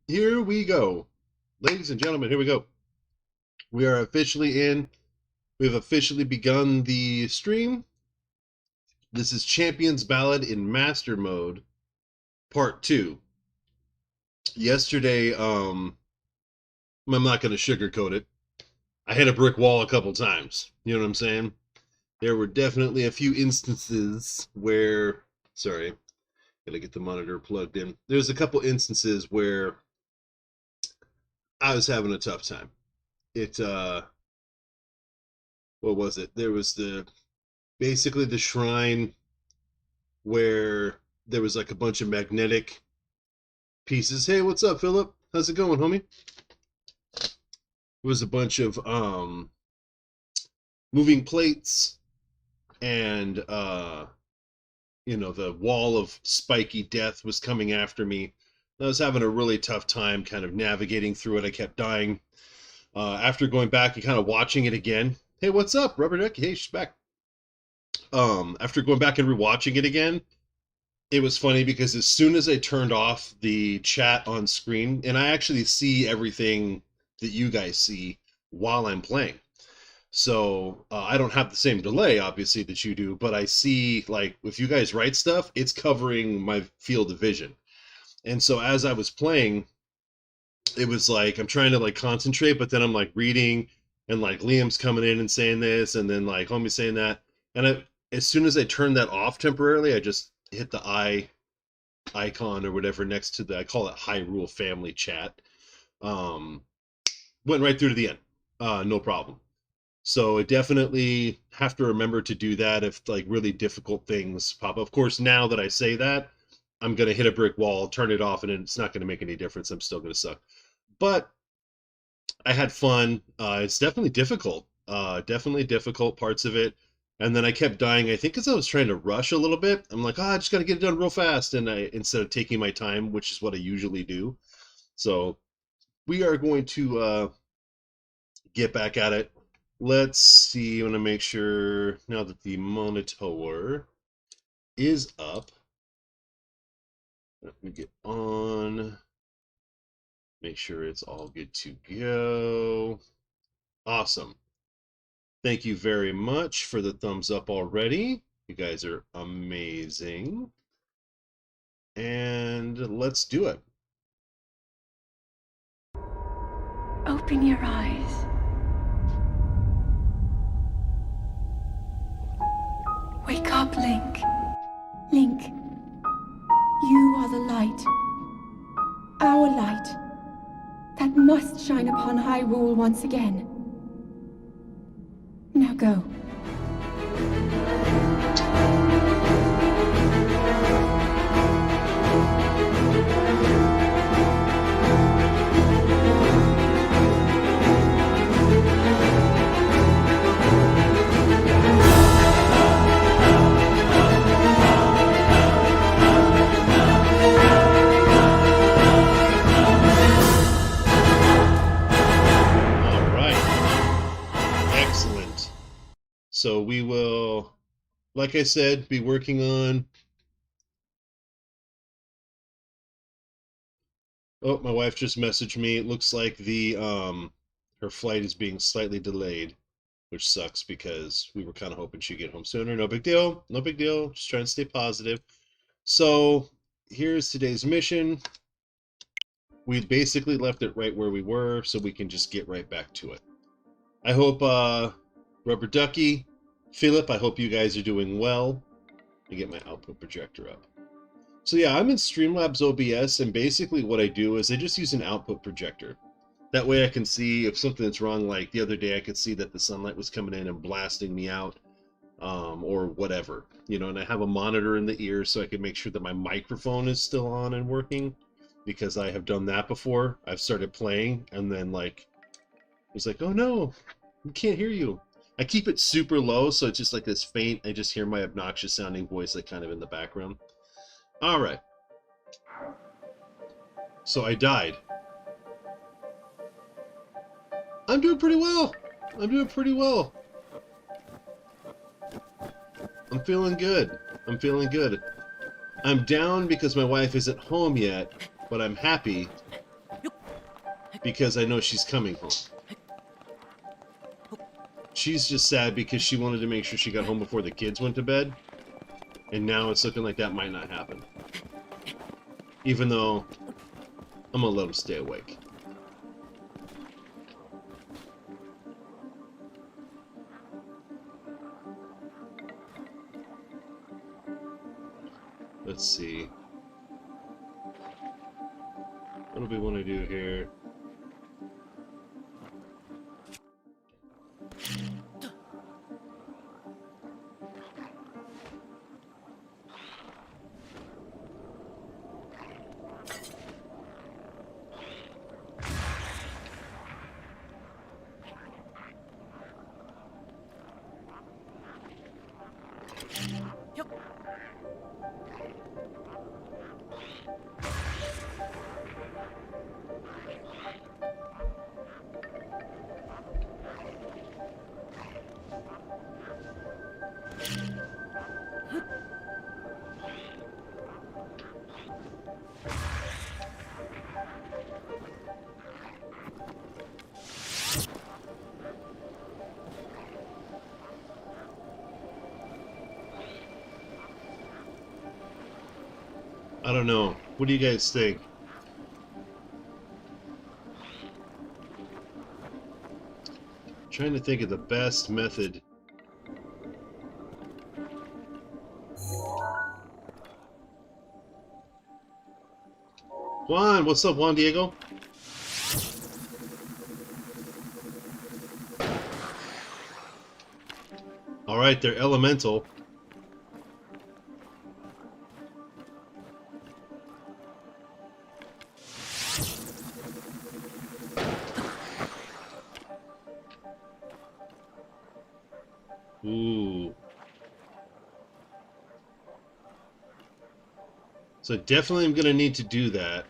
here we go. Ladies and gentlemen, here we go. We are officially in. We've officially begun the stream. This is Champions Ballad in Master Mode, Part 2. Yesterday, I'm not going to sugarcoat it. I hit a brick wall a couple times. You know what I'm saying? There were definitely a few instances where, sorry, gotta get the monitor plugged in. There's a couple instances where I was having a tough time. It, what was it? There was basically the shrine where there was like a bunch of magnetic pieces. Hey, what's up, Philip? How's it going, homie? It was a bunch of moving plates and the wall of spiky death was coming after me. I was having a really tough time kind of navigating through it. I kept dying. After going back and kind of watching it again. Hey, what's up, Rubber Duck? Hey, she's back. After going back and rewatching it again, it was funny because as soon as I turned off the chat on screen, and I actually see everything that you guys see while I'm playing. So I don't have the same delay, obviously, that you do, but I see, like, if you guys write stuff, it's covering my field of vision. And so as I was playing, it was like I'm trying to like concentrate, but then I'm like reading, and like Liam's coming in and saying this, and then like homie saying that, and as soon as I turned that off temporarily, I just hit the icon or whatever next to I call it Hyrule Family Chat. Went right through to the end, no problem. So I definitely have to remember to do that if like really difficult things pop up. Of course, now that I say that, I'm gonna hit a brick wall, turn it off, and it's not gonna make any difference. I'm still gonna suck. But I had fun. It's definitely difficult. Definitely difficult parts of it. And then I kept dying, I think because I was trying to rush a little bit. I'm like, I just got to get it done real fast. And instead of taking my time, which is what I usually do. So we are going to get back at it. Let's see. I want to make sure now that the monitor is up. Let me get on. Make sure it's all good to go. Awesome. Thank you very much for the thumbs up already. You guys are amazing. And let's do it. Open your eyes. Wake up, Link. Link, you are the light. Our light. That must shine upon Hyrule once again. Now go. So we will, like I said, be working on... Oh, my wife just messaged me. It looks like her flight is being slightly delayed, which sucks because we were kind of hoping she'd get home sooner. No big deal. No big deal. Just trying to stay positive. So here's today's mission. We basically left it right where we were, so we can just get right back to it. I hope Rubber Ducky, Philip, I hope you guys are doing well. Let me get my output projector up. So yeah, I'm in Streamlabs OBS, and basically what I do is I just use an output projector. That way I can see if something's wrong, like the other day I could see that the sunlight was coming in and blasting me out, or whatever. You know, and I have a monitor in the ear so I can make sure that my microphone is still on and working, because I have done that before. I've started playing, and then like, it's like, oh no, we can't hear you. I keep it super low, so it's just like this faint, I just hear my obnoxious sounding voice like kind of in the background. Alright. So I died. I'm doing pretty well. I'm doing pretty well. I'm feeling good. I'm feeling good. I'm down because my wife isn't home yet, but I'm happy because I know she's coming home. She's just sad because she wanted to make sure she got home before the kids went to bed. And now it's looking like that might not happen. Even though I'm gonna let them stay awake. Let's see. What do we want to do here? I don't know. What do you guys think? Trying to think of the best method. Juan, what's up, Juan Diego? Alright, they're elemental. Ooh. So definitely I'm gonna need to do that.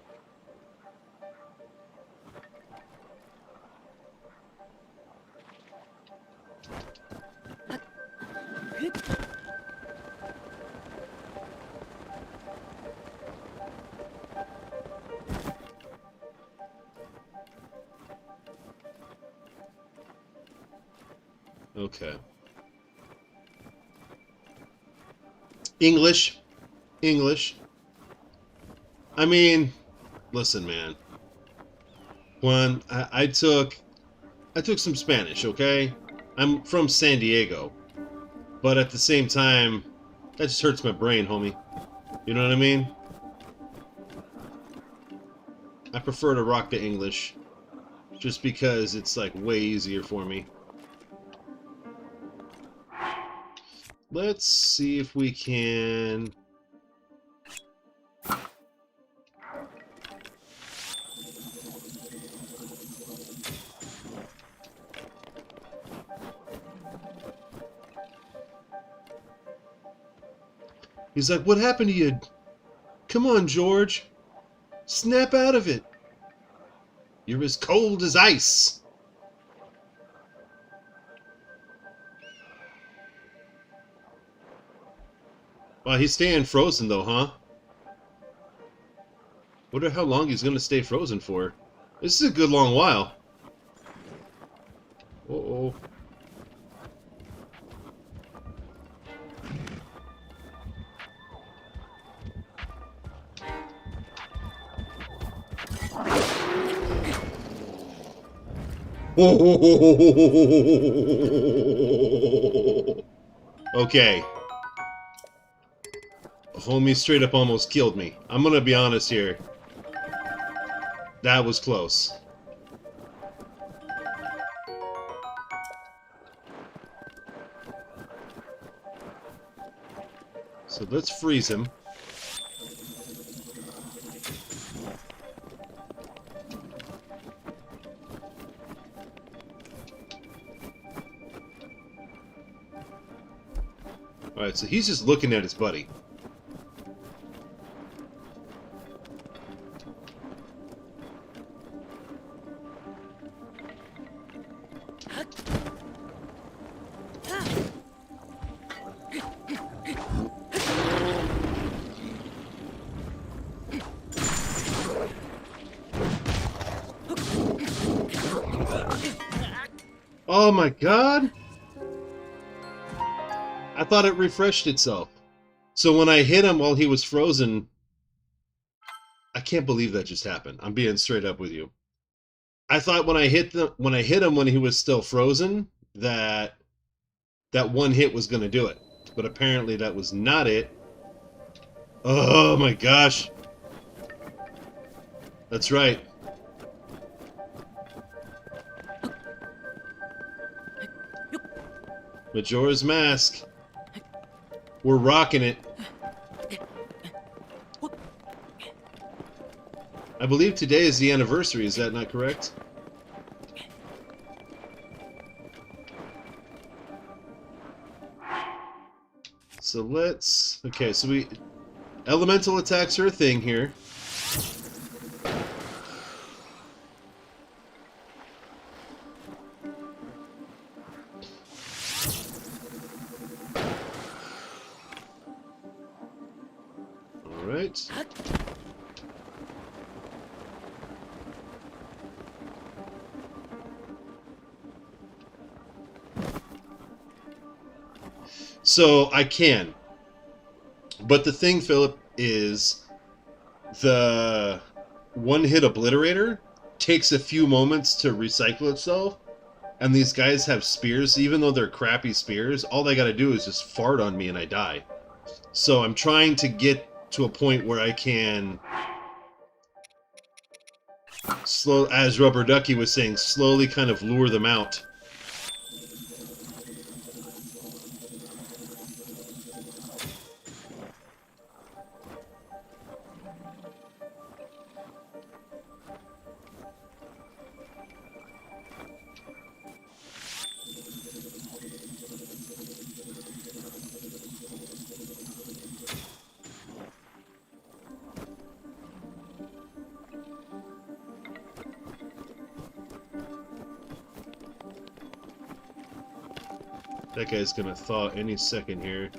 Okay. English. English. I mean, listen, man. One, I took some Spanish, okay? I'm from San Diego. But at the same time, that just hurts my brain, homie. You know what I mean? I prefer to rock the English. Just because it's, like, way easier for me. Let's see if we can... He's like, what happened to you? Come on, George. Snap out of it. You're as cold as ice. Wow, he's staying frozen though, huh? Wonder how long he's gonna stay frozen for. This is a good long while. Uh-oh. Okay. Homie straight up almost killed me. I'm gonna be honest here. That was close. So let's freeze him. Alright, so he's just looking at his buddy. Oh my god! I thought it refreshed itself. So when I hit him while he was frozen, I can't believe that just happened. I'm being straight up with you. I thought when I hit him when he was still frozen, that one hit was going to do it. But apparently that was not it. Oh my gosh. That's right. Majora's Mask. We're rocking it. I believe today is the anniversary, is that not correct? So let's... Okay, so we... Elemental attacks are a thing here. Alright. So I can. But the thing, Philip, is the one-hit obliterator takes a few moments to recycle itself, and these guys have spears. Even though they're crappy spears, all they gotta do is just fart on me and I die. So I'm trying to get to a point where I can as Rubber Ducky was saying, slowly kind of lure them out. That guy's gonna thaw any second here.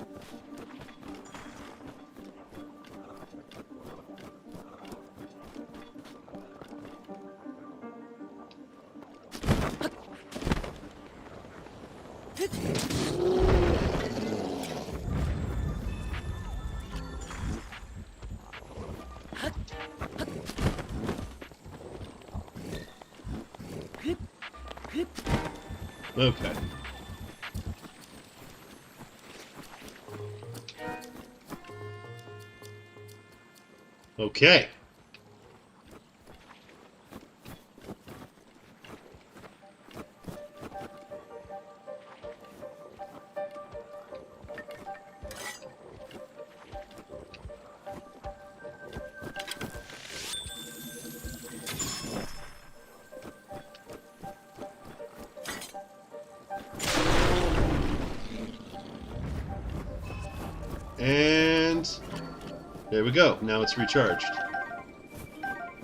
Okay. Okay. And there we go. Now it's recharged.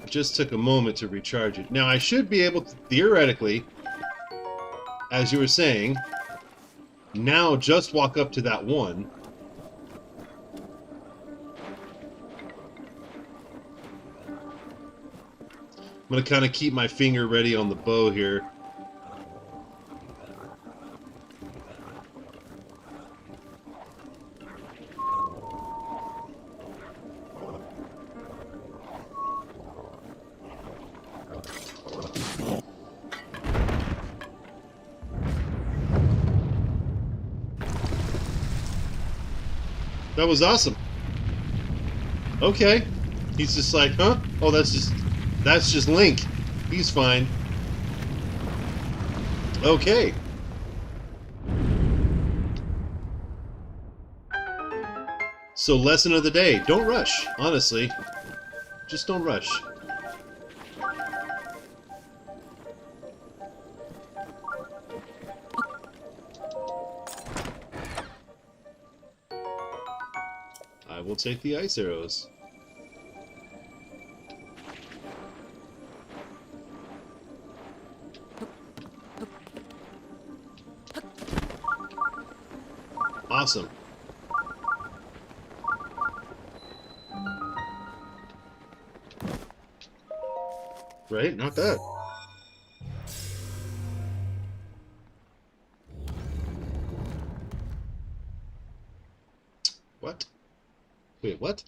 It just took a moment to recharge it. Now I should be able to, theoretically, as you were saying, now just walk up to that one. I'm going to kind of keep my finger ready on the bow here. That was awesome. Okay. He's just like, huh? Oh, that's just Link. He's fine. Okay. So lesson of the day, don't rush, honestly. Just don't rush. I will take the ice arrows. Awesome. Right? Not bad. Wait, what?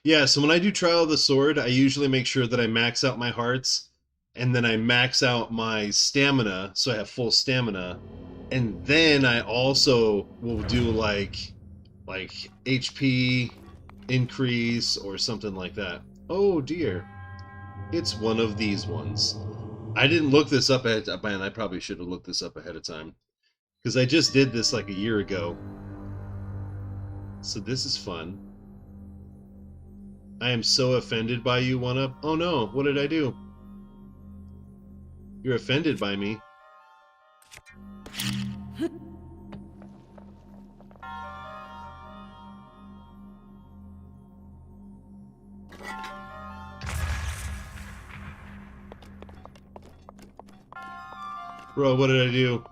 Yeah, so when I do Trial of the Sword, I usually make sure that I max out my hearts, and then I max out my stamina, so I have full stamina, and then I also will do like HP increase or something like that. Oh dear, it's one of these ones. I didn't look this up ahead of time. I probably should have looked this up ahead of time because I just did this like a year ago. So this is fun. I am so offended by you, 1UP. Oh no, what did I do? You're offended by me. Bro, what did I do?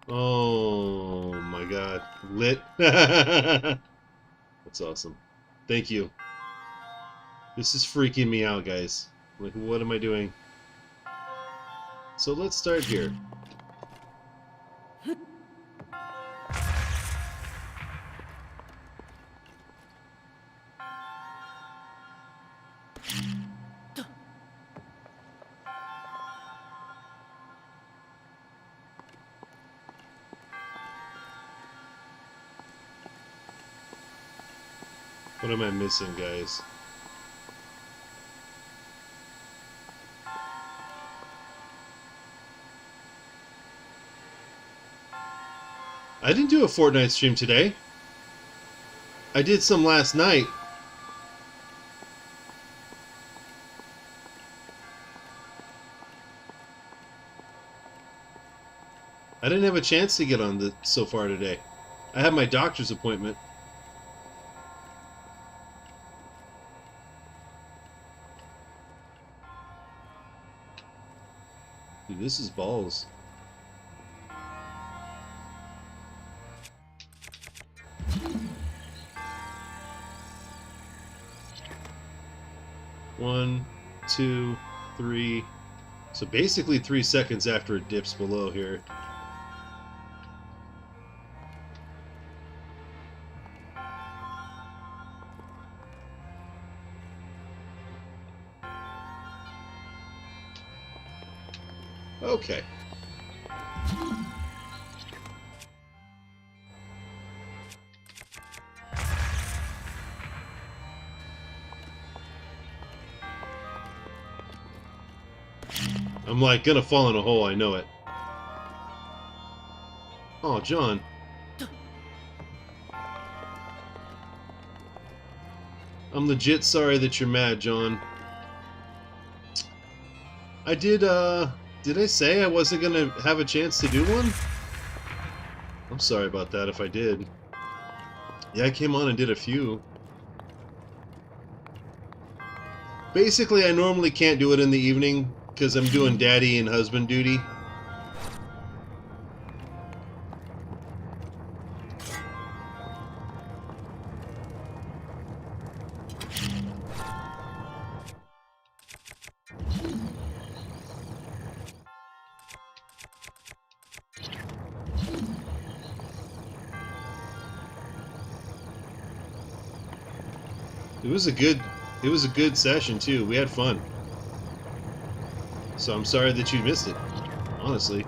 Oh my god. Lit. That's awesome. Thank you. This is freaking me out, guys. Like, what am I doing? So let's start here. What am I missing, guys? I didn't do a Fortnite stream today. I did some last night. I didn't have a chance to get on so far today. I have my doctor's appointment. Dude, this is balls. One, two, three. So basically 3 seconds after it dips below here. Okay. I'm like gonna fall in a hole, I know it. Oh, John. I'm legit sorry that you're mad, John. I did I say I wasn't gonna have a chance to do one? I'm sorry about that if I did. Yeah, I came on and did a few. Basically, I normally can't do it in the evening because I'm doing daddy and husband duty. It was a good session too. We had fun. So I'm sorry that you missed it, honestly.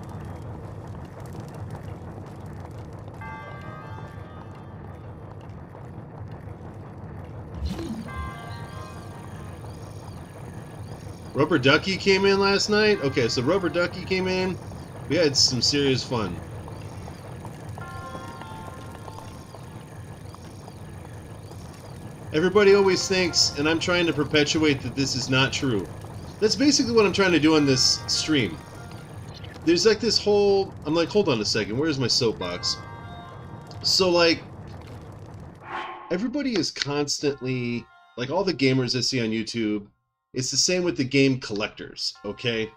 Rubber Ducky came in last night? Okay, so Rubber Ducky came in. We had some serious fun. Everybody always thinks, and I'm trying to perpetuate that this is not true. That's basically what I'm trying to do on this stream. There's like this whole... I'm like, hold on a second, where's my soapbox? So, like, everybody is constantly... Like, all the gamers I see on YouTube, it's the same with the game collectors, okay?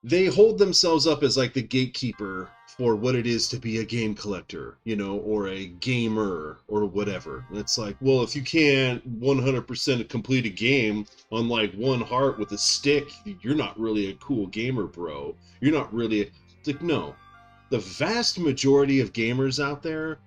They hold themselves up as, like, the gatekeeper for what it is to be a game collector, you know, or a gamer, or whatever. And it's like, well, if you can't 100% complete a game on, like, one heart with a stick, you're not really a cool gamer, bro. You're not really... It's like, no. The vast majority of gamers out there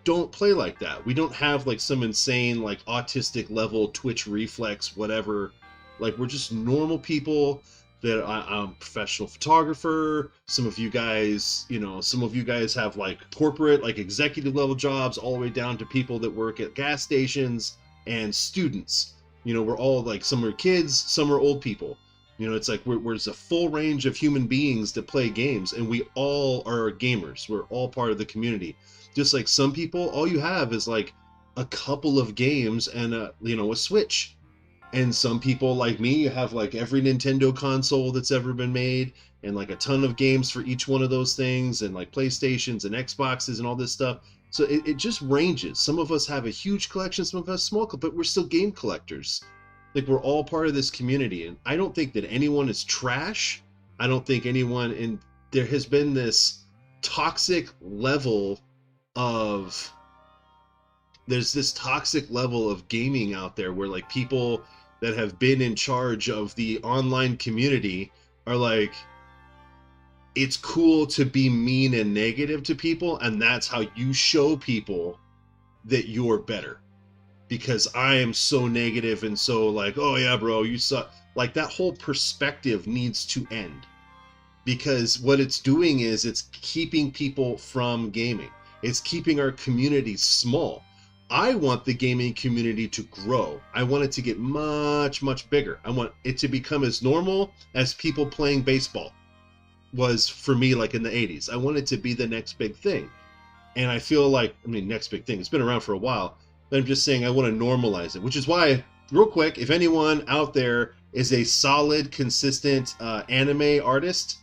don't play like that. We don't have, like, some insane, like, autistic level Twitch reflex, whatever. Like, we're just normal people that I'm a professional photographer. Some of you guys, you know, some of you guys have, like, corporate, like, executive level jobs, all the way down to people that work at gas stations and students. You know, we're all, like, some are kids, some are old people. You know, it's like there's a full range of human beings that play games, and we all are gamers. We're all part of the community. Just like some people, all you have is like a couple of games and a, you know, a Switch. And some people like me have like every Nintendo console that's ever been made, and like a ton of games for each one of those things, and like PlayStations and Xboxes and all this stuff. So it just ranges. Some of us have a huge collection, some of us small, but we're still game collectors. Like, we're all part of this community, and I don't think that anyone is trash. I don't think anyone, and there has been this toxic level of, there's this toxic level of gaming out there where, like, people that have been in charge of the online community are like, it's cool to be mean and negative to people, and that's how you show people that you're better. Because I am so negative and so like, oh yeah, bro, you suck. Like, that whole perspective needs to end. Because what it's doing is it's keeping people from gaming. It's keeping our community small. I want the gaming community to grow. I want it to get much, much bigger. I want it to become as normal as people playing baseball was for me, like in the 80s. I want it to be the next big thing. And I feel like, I mean, next big thing, it's been around for a while, but I'm just saying I want to normalize it, which is why, real quick, if anyone out there is a solid, consistent anime artist,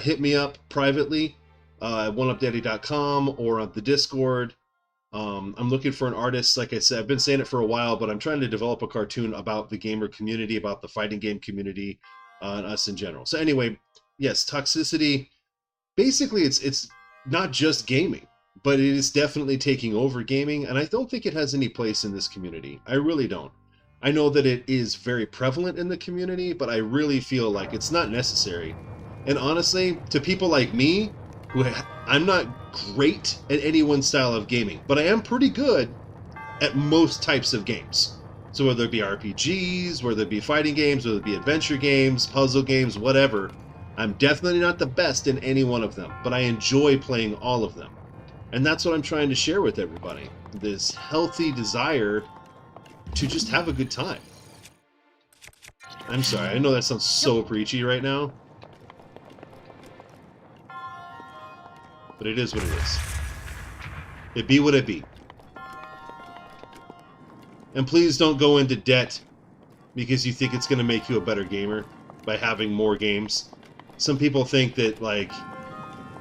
hit me up privately at 1UPdaddy.com or on the Discord. I'm looking for an artist. Like I said, I've been saying it for a while, but I'm trying to develop a cartoon about the gamer community, about the fighting game community, and us in general. So anyway, yes, toxicity, basically it's not just gaming, but it is definitely taking over gaming, and I don't think it has any place in this community. I really don't. I know that it is very prevalent in the community, but I really feel like it's not necessary. And honestly, to people like me, I'm not great at any one style of gaming, but I am pretty good at most types of games. So whether it be RPGs, whether it be fighting games, whether it be adventure games, puzzle games, whatever, I'm definitely not the best in any one of them, but I enjoy playing all of them. And that's what I'm trying to share with everybody. This healthy desire to just have a good time. I'm sorry, I know that sounds so preachy right now. But it is what it is. It be what it be. And please don't go into debt because you think it's going to make you a better gamer by having more games. Some people think that, like,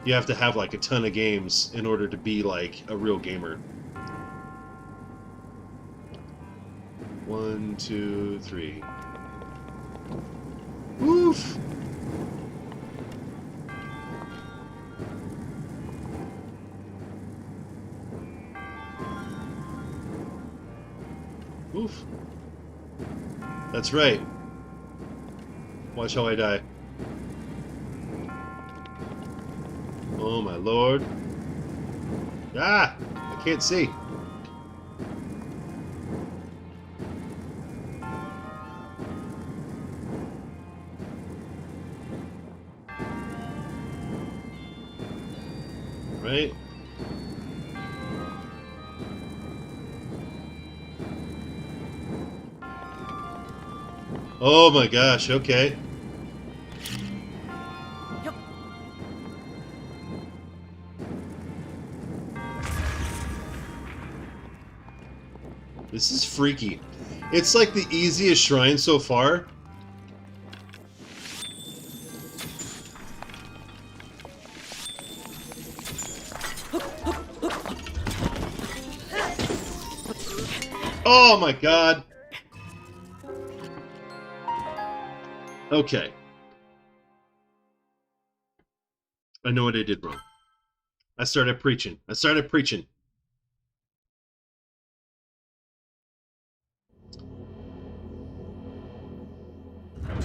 you have to have, like, a ton of games in order to be, like, a real gamer. 1, 2, 3. Woof! Oof. That's right. Watch how I die. Oh my lord. Ah! I can't see. Right? Oh my gosh, okay. This is freaky. It's like the easiest shrine so far. Oh my god. Okay. I know what I did wrong. I started preaching.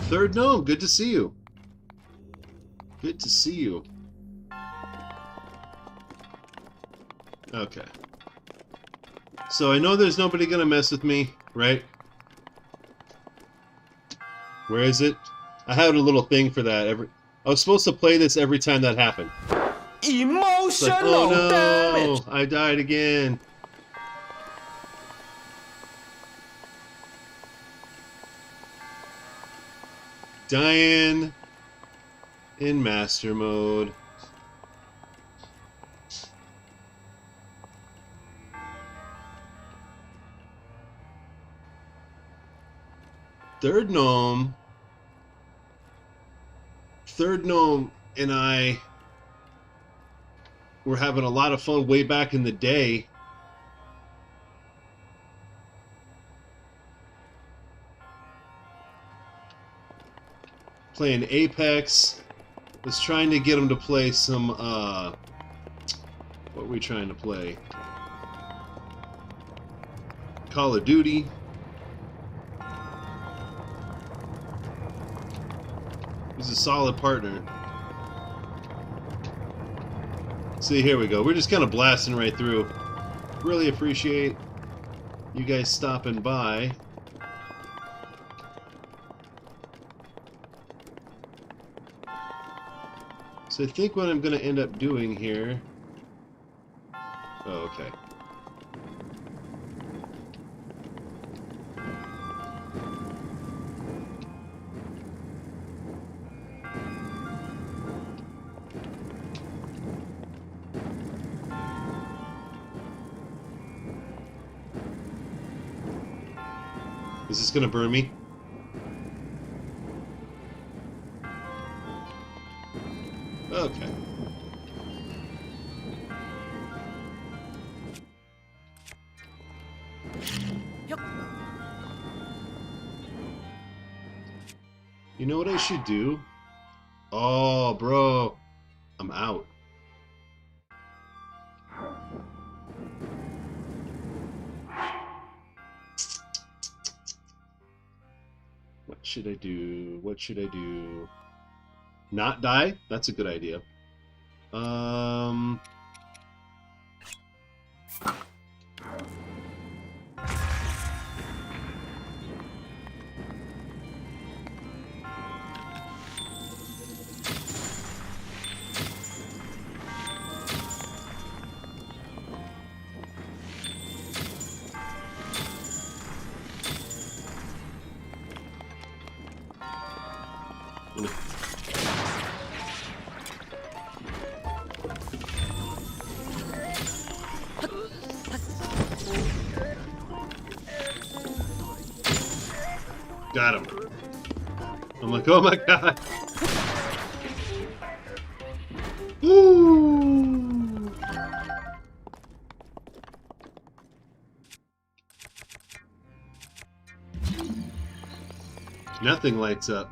Third gnome, good to see you. Good to see you. Okay. So I know there's nobody gonna mess with me, right? Where is it? I had a little thing for that. I was supposed to play this every time that happened. Emotional Like, oh no, damage. I died again. Dying in master mode. Third gnome and I were having a lot of fun way back in the day. Playing Apex. Was trying to get him to play some, what were we trying to play? Call of Duty. He's a solid partner. See, here we go. We're just kind of blasting right through. Really appreciate you guys stopping by. So I think what I'm going to end up doing here... Oh, okay. Is this gonna burn me? Okay. You know what I should do? Oh, bro. I'm out. What should I do? What should I do? Not die? That's a good idea. Got him. I'm like, oh my god. Ooh. Nothing lights up.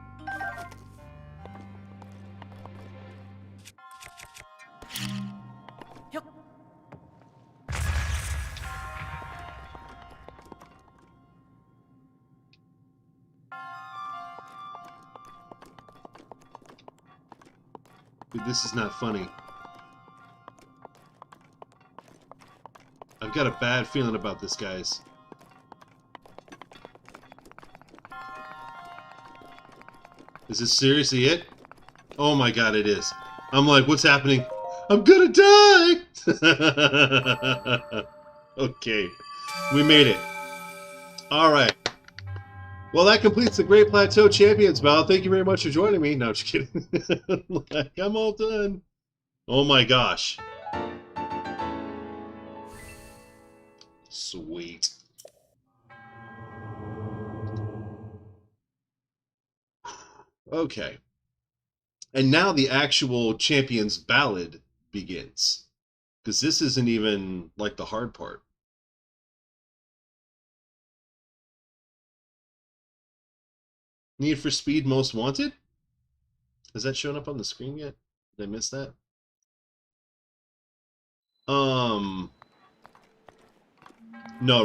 Dude, this is not funny. I've got a bad feeling about this, guys. Is this seriously it? Oh my god, it is. I'm like, what's happening? I'm gonna die! Okay. We made it. Alright. Well, that completes the Great Plateau Champions Ballad. Thank you very much for joining me. No, just kidding. Like, I'm all done. Oh my gosh. Sweet. Okay. And now the actual Champion's Ballad begins. Because this isn't even, like, the hard part. Need for Speed Most Wanted? Has that shown up on the screen yet? Did I miss that? No,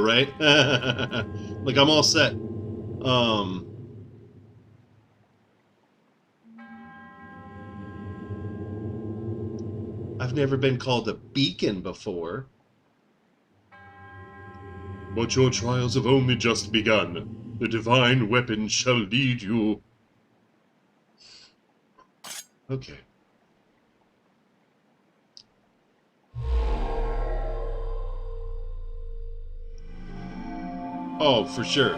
right? Like, I'm all set. I've never been called a beacon before. But your trials have only just begun. The divine weapon shall lead you. Okay. Oh, for sure.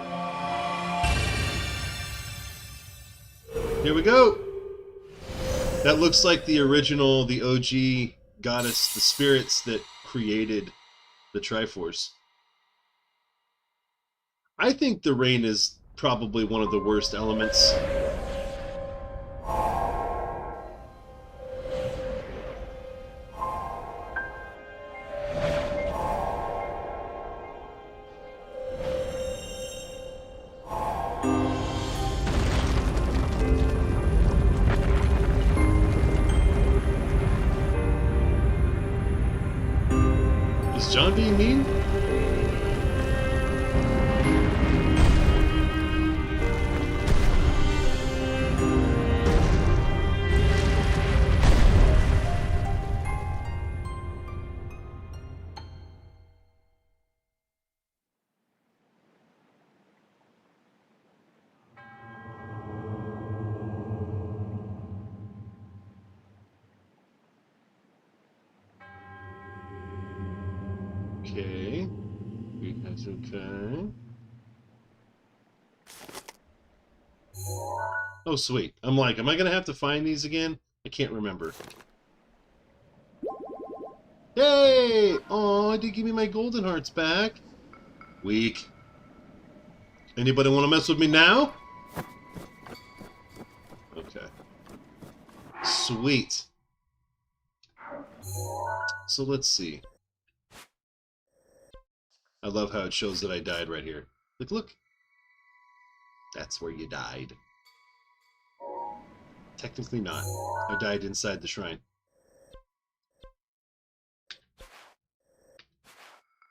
Here we go. That looks like the original, the OG goddess, the spirits that created the Triforce. I think the rain is probably one of the worst elements. Is John being mean? Okay. That's okay. Oh, sweet. I'm like, am I going to have to find these again? I can't remember. Hey! Aw, did give me my golden hearts back. Weak. Anybody want to mess with me now? Okay. Sweet. So let's see. I love how it shows that I died right here. Like, look. That's where you died. Technically not. I died inside the shrine.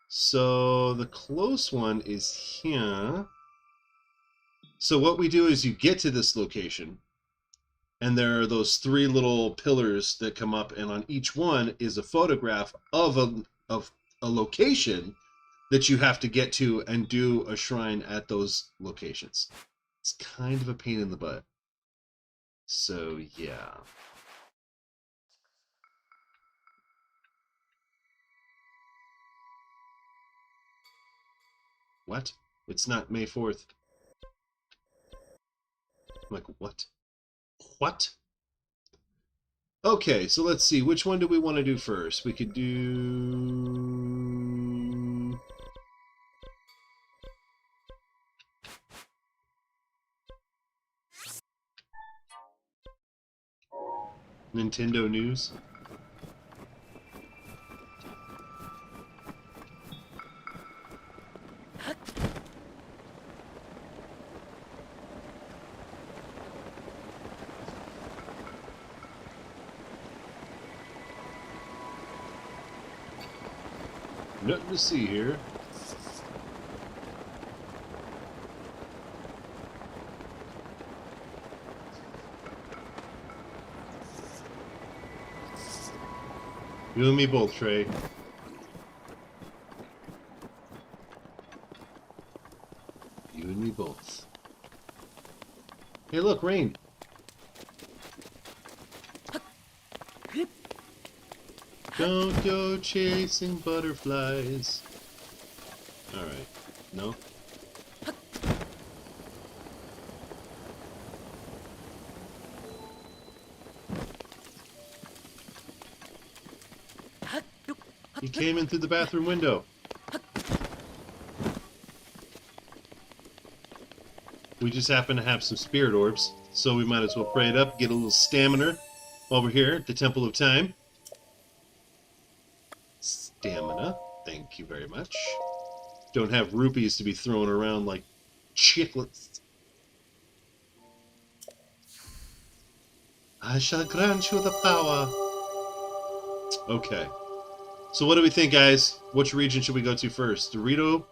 So the close one is here. So what we do is you get to this location, and there are those three little pillars that come up, and on each one is a photograph of a location that you have to get to and do a shrine at those locations. It's kind of a pain in the butt. So, yeah. What? It's not May 4th. I'm like, what? What? Okay, so let's see. Which one do we want to do first? We could do... Nintendo News. Nothing to see here. You and me both, Trey. You and me both. Hey, look, rain. Don't go chasing butterflies. Alright. No? He came in through the bathroom window. We just happen to have some spirit orbs. So we might as well pray it up, get a little stamina while we're here at the Temple of Time. Stamina. Thank you very much. Don't have rupees to be thrown around like chiclets. I shall grant you the power. Okay. So what do we think, guys? Which region should we go to first? Dorito?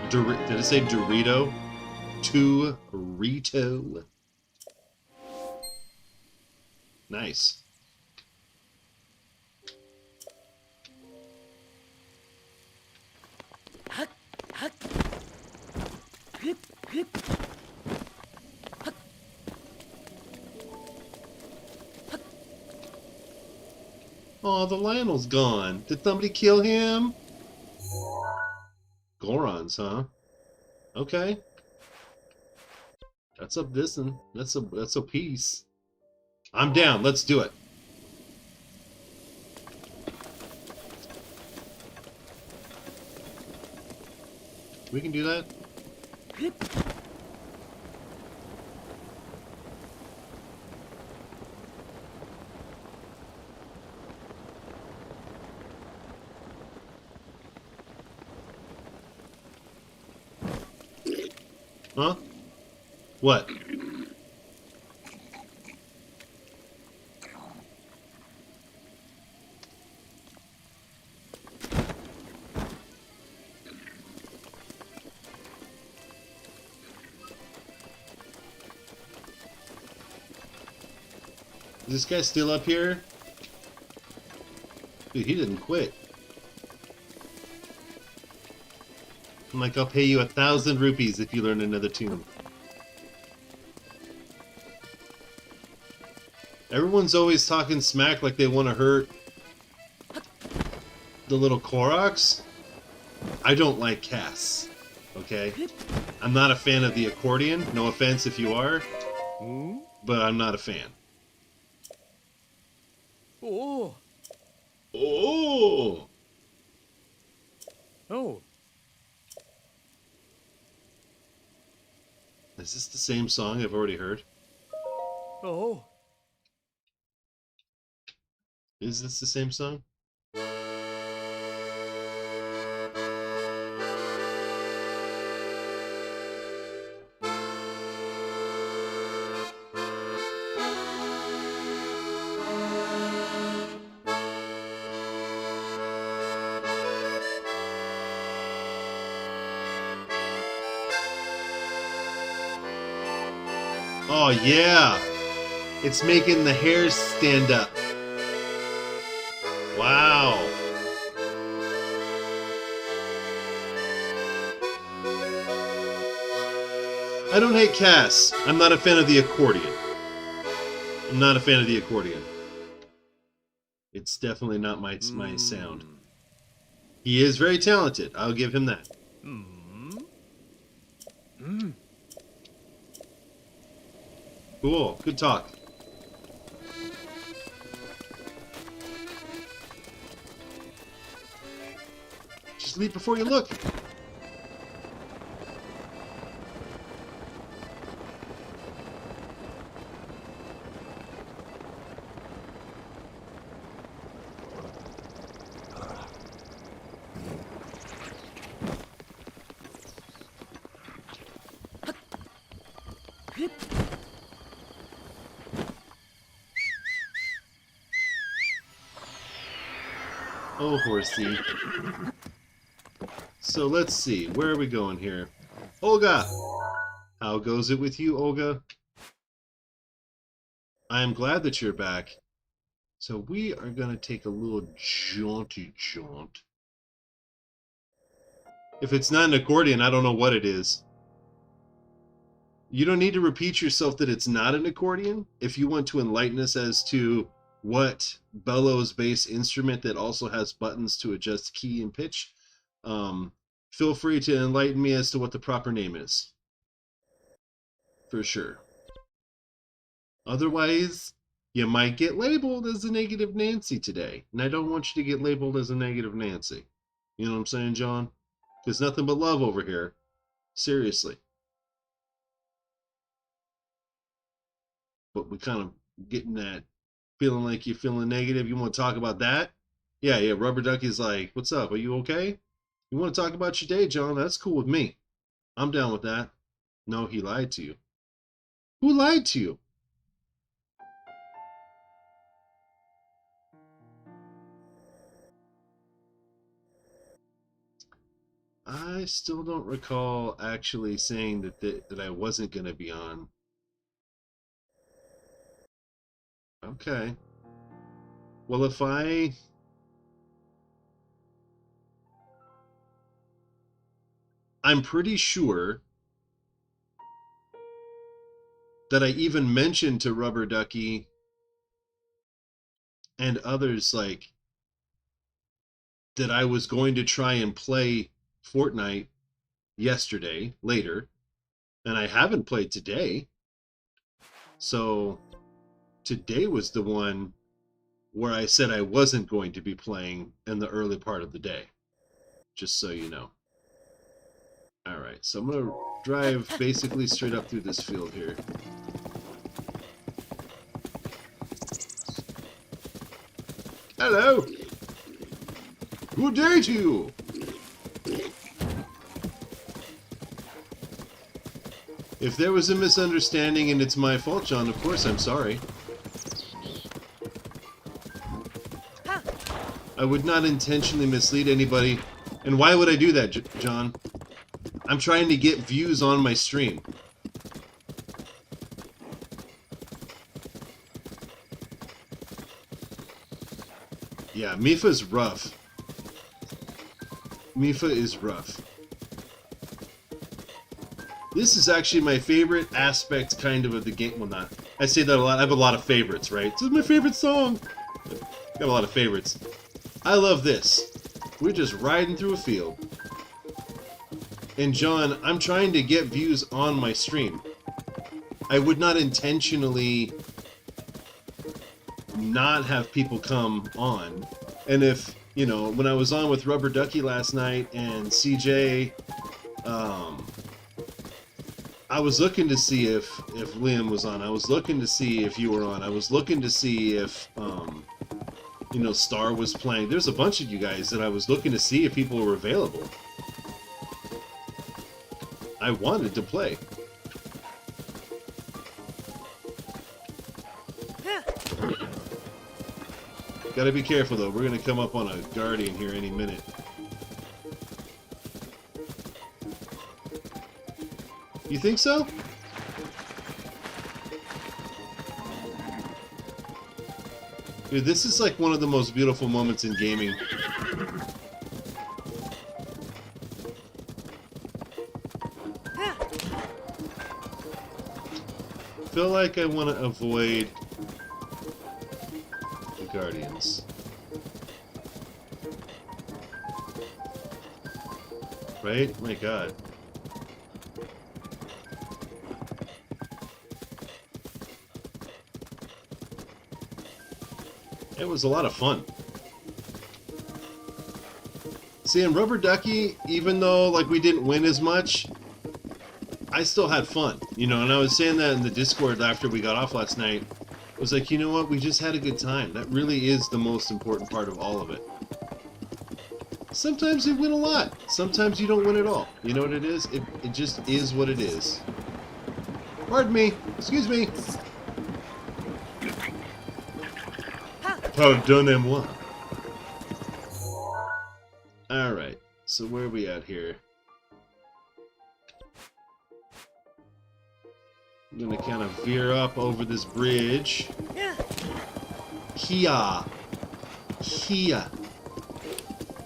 Did it say Dorito? Dorito. Nice. Oh, the Lionel's gone. Did somebody kill him? Gorons, huh? Okay. That's a listen. That's a piece. I'm down. Let's do it. We can do that. Huh? What? Is this guy still up here? Dude, he didn't quit. I'm like, I'll pay you 1,000 rupees if you learn another tune. Everyone's always talking smack like they want to hurt the little Koroks. I don't like Cass, okay? I'm not a fan of the accordion. No offense if you are, but I'm not a fan. Oh. Oh! Oh. Is this the same song I've already heard? Oh. Is this the same song? Oh yeah! It's making the hairs stand up. Wow. I don't hate Cass. I'm not a fan of the accordion. I'm not a fan of the accordion. It's definitely not my sound. He is very talented. I'll give him that. Cool. Good talk. Just leap before you look. Oh, horsey. So let's see. Where are we going here? Olga! How goes it with you, Olga? I am glad that you're back. So we are going to take a little jaunty jaunt. If it's not an accordion, I don't know what it is. You don't need to repeat yourself that it's not an accordion. If you want to enlighten us as to what bellows-based instrument that also has buttons to adjust key and pitch, feel free to enlighten me as to what the proper name is. For sure. Otherwise, you might get labeled as a negative Nancy today. And I don't want you to get labeled as a negative Nancy. You know what I'm saying, John? There's nothing but love over here. Seriously. but we kind of getting that feeling like you're feeling negative. You want to talk about that? Yeah, yeah. Rubber Ducky's like, what's up? Are you okay? You want to talk about your day, John? That's cool with me. I'm down with that. No, he lied to you. Who lied to you? I still don't recall actually saying that I wasn't going to be on. Okay. Well, I'm pretty sure that I even mentioned to Rubber Ducky and others like that I was going to try and play Fortnite yesterday, later, and I haven't played today. So today was the one where I said I wasn't going to be playing in the early part of the day. Just so you know. Alright, so I'm going to drive basically straight up through this field here. Hello! Good day to you! If there was a misunderstanding and it's my fault, John, of course I'm sorry. I would not intentionally mislead anybody. And why would I do that, John? I'm trying to get views on my stream. Yeah, Mifa's rough. Mifa is rough. This is actually my favorite aspect, kind of the game. Well, not. I say that a lot. I have a lot of favorites, right? This is my favorite song. Got a lot of favorites. I love this. We're just riding through a field. And John, I'm trying to get views on my stream. I would not intentionally not have people come on. And if, you know, when I was on with Rubber Ducky last night and CJ, I was looking to see if Liam was on. I was looking to see if you were on. I was looking to see if, you know, Star was playing. There's a bunch of you guys that I was looking to see if people were available. I wanted to play. Gotta be careful though, we're gonna come up on a Guardian here any minute. You think so? Dude, this is like one of the most beautiful moments in gaming. I feel like I want to avoid the Guardians. Right? My god. It was a lot of fun. See, in Rubber Ducky, even though like we didn't win as much, I still had fun, you know, and I was saying that in the Discord after we got off last night. I was like, you know what, we just had a good time. That really is the most important part of all of it. Sometimes you win a lot. Sometimes you don't win at all. You know what it is? It just is what it is. Pardon me. Excuse me. Pardonnez-moi. Alright, so where are we at here? I'm gonna kind of veer up over this bridge. Kia. Kia.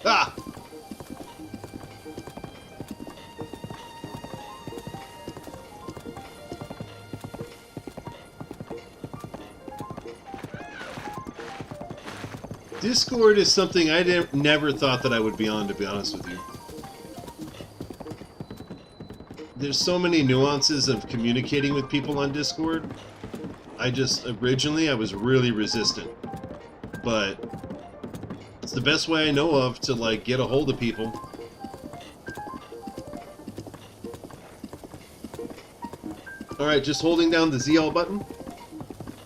Ah! Discord is something I never thought that I would be on, to be honest with you. There's so many nuances of communicating with people on Discord. Originally I was really resistant. But it's the best way I know of to, like, get a hold of people. Alright, just holding down the ZL button.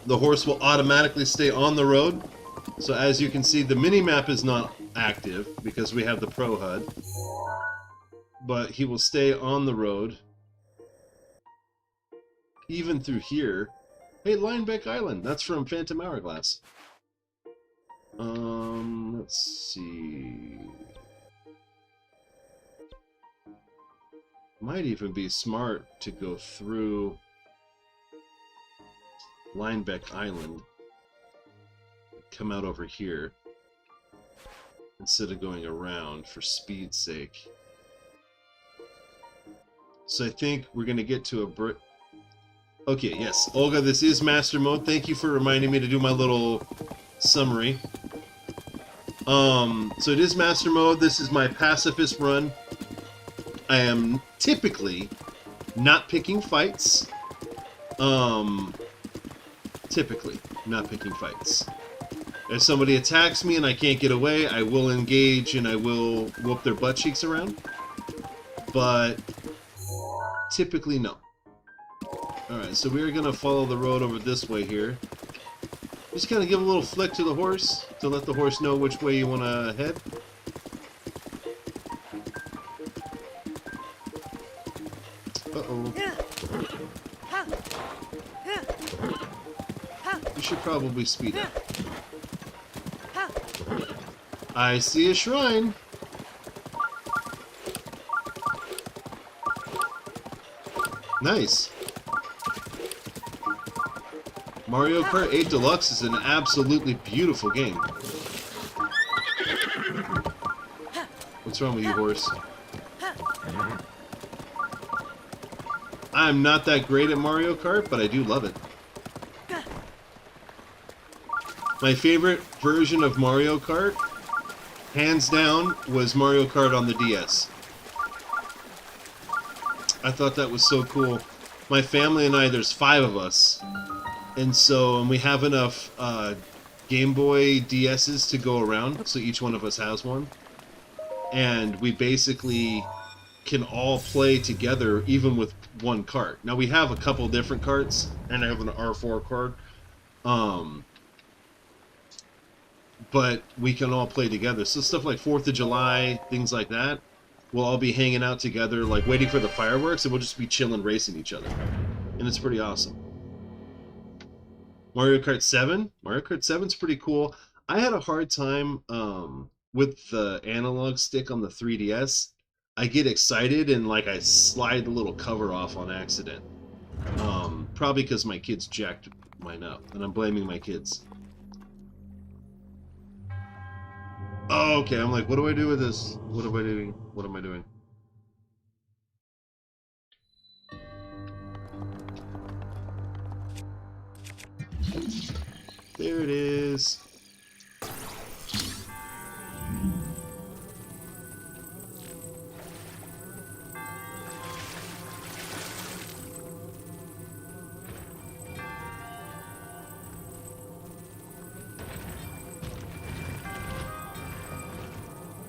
the horse will automatically stay on the road. So as you can see, the mini-map is not active because we have the Pro HUD. But he will stay on the road. Even through here. Hey, Linebeck Island. That's from Phantom Hourglass. Let's see. Might even be smart to go through Linebeck Island. Come out over here. Instead of going around for speed's sake. So I think we're going to get to a brick. Okay, yes. Olga, this is Master Mode. Thank you for reminding me to do my little summary. So it is Master Mode. This is my Pacifist run. I am typically not picking fights. Typically not picking fights. If somebody attacks me and I can't get away, I will engage and I will whoop their butt cheeks around. But typically, no. Alright, so we're going to follow the road over this way here. Just kind of give a little flick to the horse to let the horse know which way you want to head. Uh-oh. You should probably speed up. I see a shrine. Nice. Mario Kart 8 Deluxe is an absolutely beautiful game. What's wrong with you, horse? I'm not that great at Mario Kart, but I do love it. My favorite version of Mario Kart, hands down, was Mario Kart on the DS. I thought that was so cool. My family and I, there's 5 of us. And we have enough Game Boy DSs to go around, so each one of us has one. And we basically can all play together, even with one cart. Now, we have a couple different carts, and I have an R4 cart. But we can all play together. So stuff like 4th of July, things like that, we'll all be hanging out together, like waiting for the fireworks, and we'll just be chilling, racing each other. And it's pretty awesome. Mario Kart 7? Mario Kart 7's pretty cool. I had a hard time with the analog stick on the 3DS. I get excited and like I slide the little cover off on accident. Probably because my kids jacked mine up, and I'm blaming my kids. Oh, okay, I'm like, what do I do with this? What am I doing? What am I doing? There it is.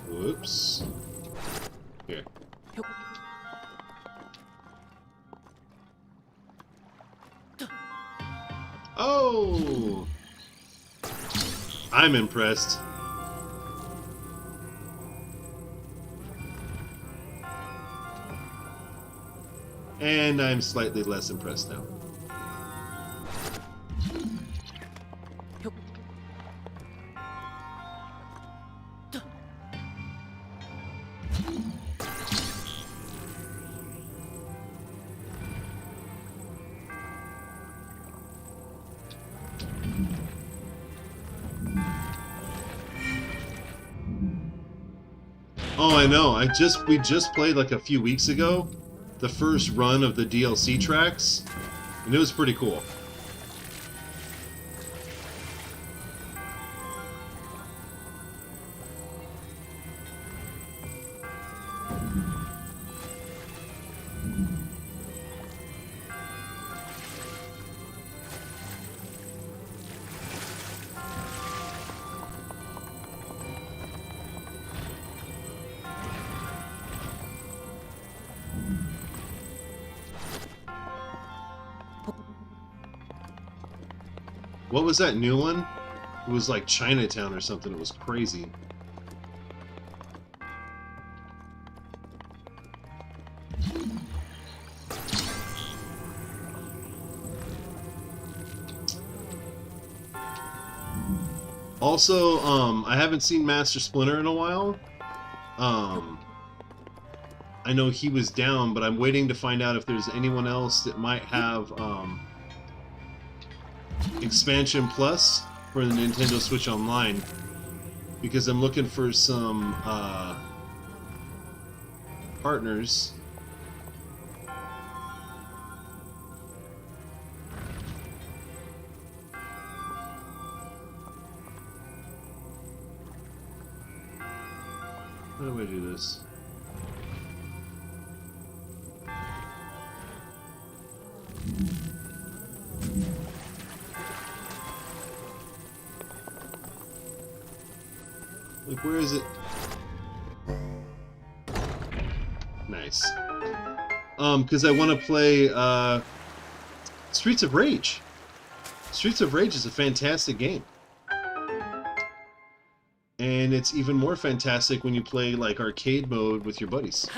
Whoops. Here. Oh! I'm impressed. And I'm slightly less impressed now. Oh, I know. We just played like a few weeks ago the first run of the DLC tracks, and it was pretty cool. What was that new one? It was like Chinatown or something. It was crazy. Also, I haven't seen Master Splinter in a while. I know he was down, but I'm waiting to find out if there's anyone else that might have Expansion Plus for the Nintendo Switch Online, because I'm looking for some partners. How do I do this? Like, where is it? Nice. Because I want to play Streets of Rage. Streets of Rage is a fantastic game. And it's even more fantastic when you play, like, arcade mode with your buddies.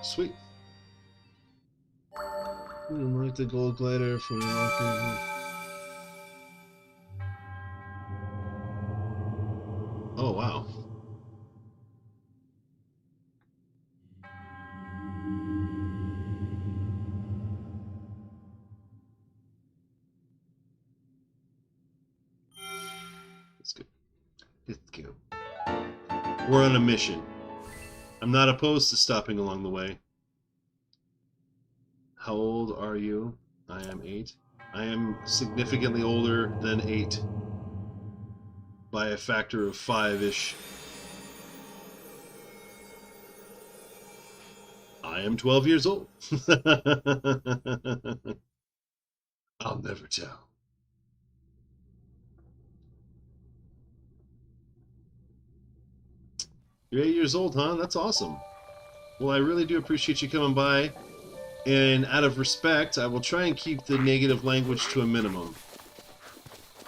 Sweet. Like the gold glider for oh, wow. That's good. It's good. We're on a mission. I'm not opposed to stopping along the way. How old are you? I am 8. I am significantly older than 8. By a factor of 5-ish. I am 12 years old. I'll never tell. You're 8 years old, huh? That's awesome. Well, I really do appreciate you coming by. And out of respect, I will try and keep the negative language to a minimum.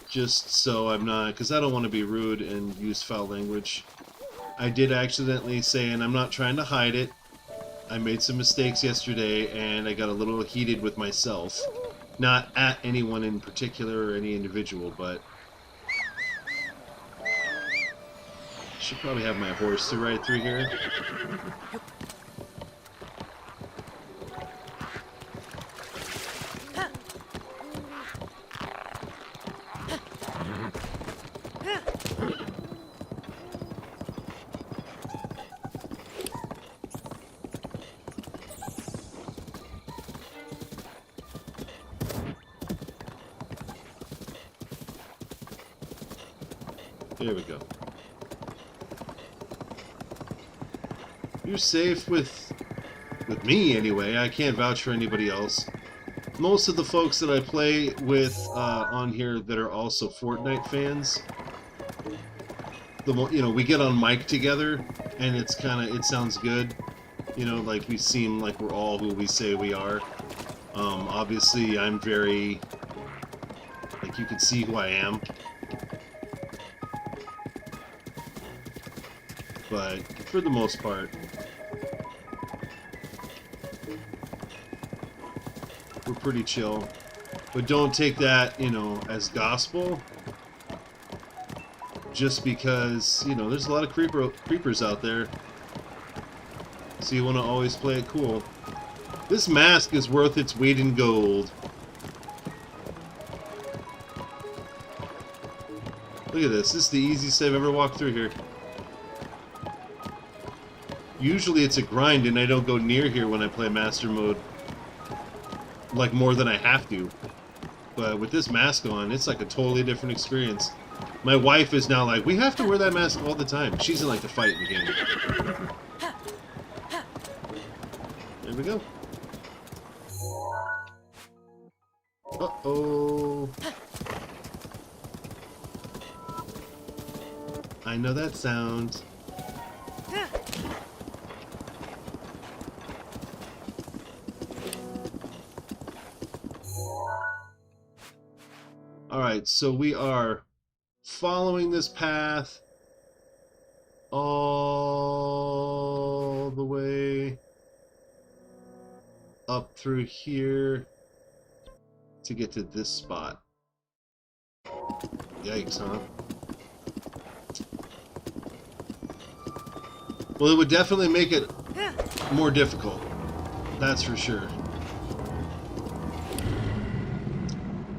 Just so I'm not... because I don't want to be rude and use foul language. I did accidentally say, and I'm not trying to hide it, I made some mistakes yesterday, and I got a little heated with myself. Not at anyone in particular or any individual, but... should probably have my horse to ride through here. There we go. You're safe with me anyway. I can't vouch for anybody else. Most of the folks that I play with on here that are also Fortnite fans, we get on mic together, and it sounds good. You know, like we seem like we're all who we say we are. Obviously, I'm very, like, you can see who I am. But for the most part, we're pretty chill. But don't take that, as gospel. Just because, there's a lot of creepers out there. So you want to always play it cool. This mask is worth its weight in gold. Look at this. This is the easiest I've ever walked through here. Usually it's a grind and I don't go near here when I play Master Mode. Like more than I have to. But with this mask on, it's like a totally different experience. My wife is now like, we have to wear that mask all the time. She doesn't like to fight in the game. There we go. Uh-oh. I know that sound. Alright, so we are following this path all the way up through here to get to this spot. Yikes, huh? Well, it would definitely make it more difficult. That's for sure.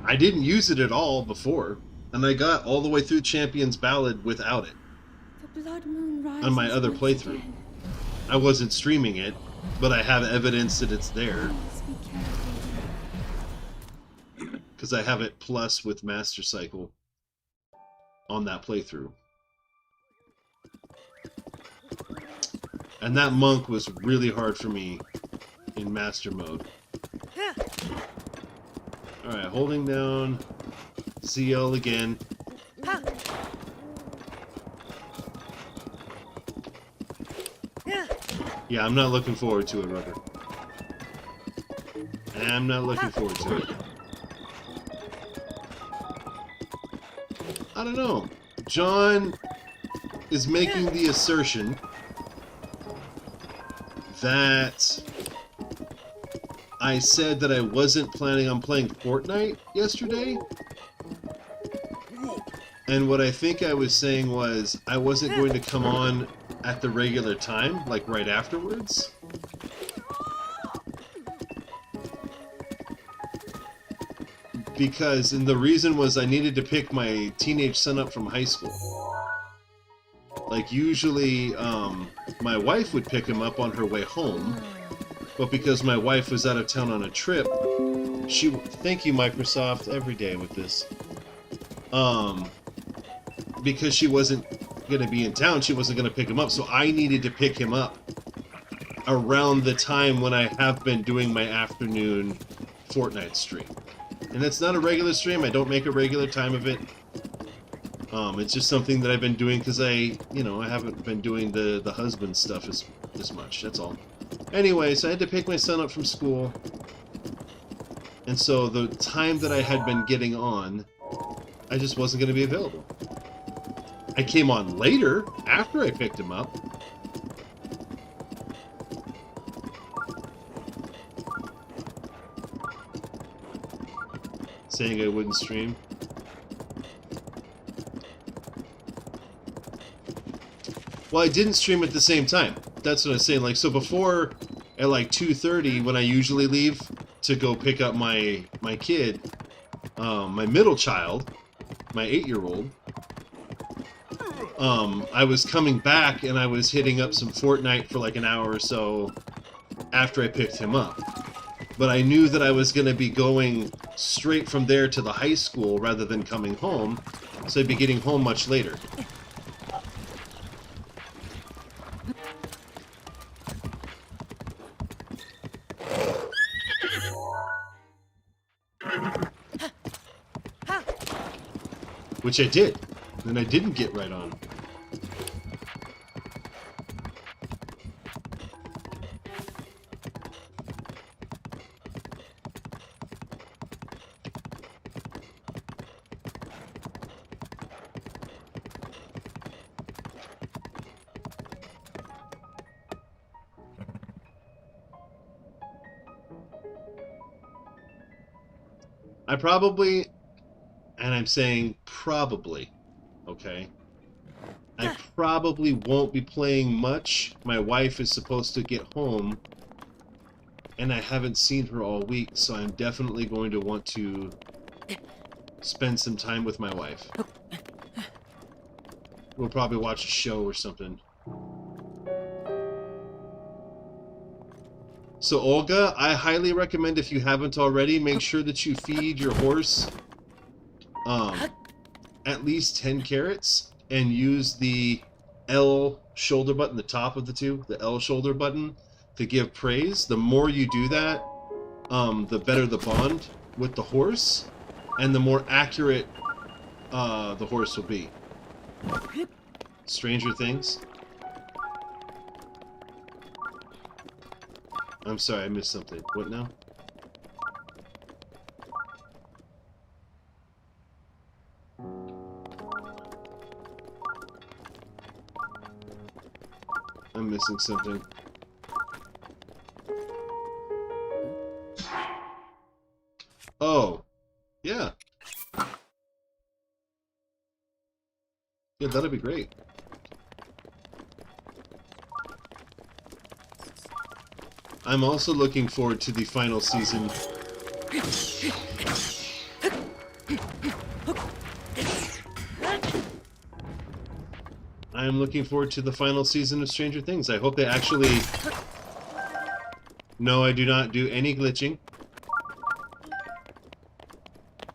I didn't use it at all before, and I got all the way through Champion's Ballad without it The blood moon rises on my other once playthrough. again. I wasn't streaming it, but I have evidence that it's there Please be careful. because I have it plus with Master Cycle on that playthrough. And that monk was really hard for me in Master Mode. Alright, holding down CL again. Yeah, I'm not looking forward to it, Rugger. I'm not looking forward to it. I don't know. John is making the assertion that I said that I wasn't planning on playing Fortnite yesterday. And what I think I was saying was I wasn't going to come on at the regular time, like right afterwards. And the reason was I needed to pick my teenage son up from high school. Like usually, my wife would pick him up on her way home, but because my wife was out of town on a trip, thank you Microsoft, every day with this. Because she wasn't going to be in town, she wasn't going to pick him up, so I needed to pick him up around the time when I have been doing my afternoon Fortnite stream. And it's not a regular stream, I don't make a regular time of it. It's just something that I've been doing because I haven't been doing the husband stuff as much, that's all. Anyway, so I had to pick my son up from school. And so the time that I had been getting on, I just wasn't going to be available. I came on later, after I picked him up. Saying I wouldn't stream. Well, I didn't stream at the same time. That's what I was saying. Like, so before, at like 2:30, when I usually leave to go pick up my kid, my middle child, my 8-year-old, I was coming back and I was hitting up some Fortnite for like an hour or so after I picked him up. But I knew that I was going to be going straight from there to the high school rather than coming home, so I'd be getting home much later. Which I did, and I didn't get right on. I probably, and I'm saying probably, okay? I probably won't be playing much. My wife is supposed to get home, and I haven't seen her all week, so I'm definitely going to want to spend some time with my wife. We'll probably watch a show or something. So Olga, I highly recommend, if you haven't already, make sure that you feed your horse at least 10 carrots and use the L shoulder button, the top of the two, the L shoulder button, to give praise. The more you do that, the better the bond with the horse, and the more accurate the horse will be. Stranger Things. I'm sorry, I missed something. What now? I'm missing something. Oh, yeah. Yeah, that'd be great. I'm also looking forward to the final season. I am looking forward to the final season of Stranger Things. I hope they actually... No, I do not do any glitching.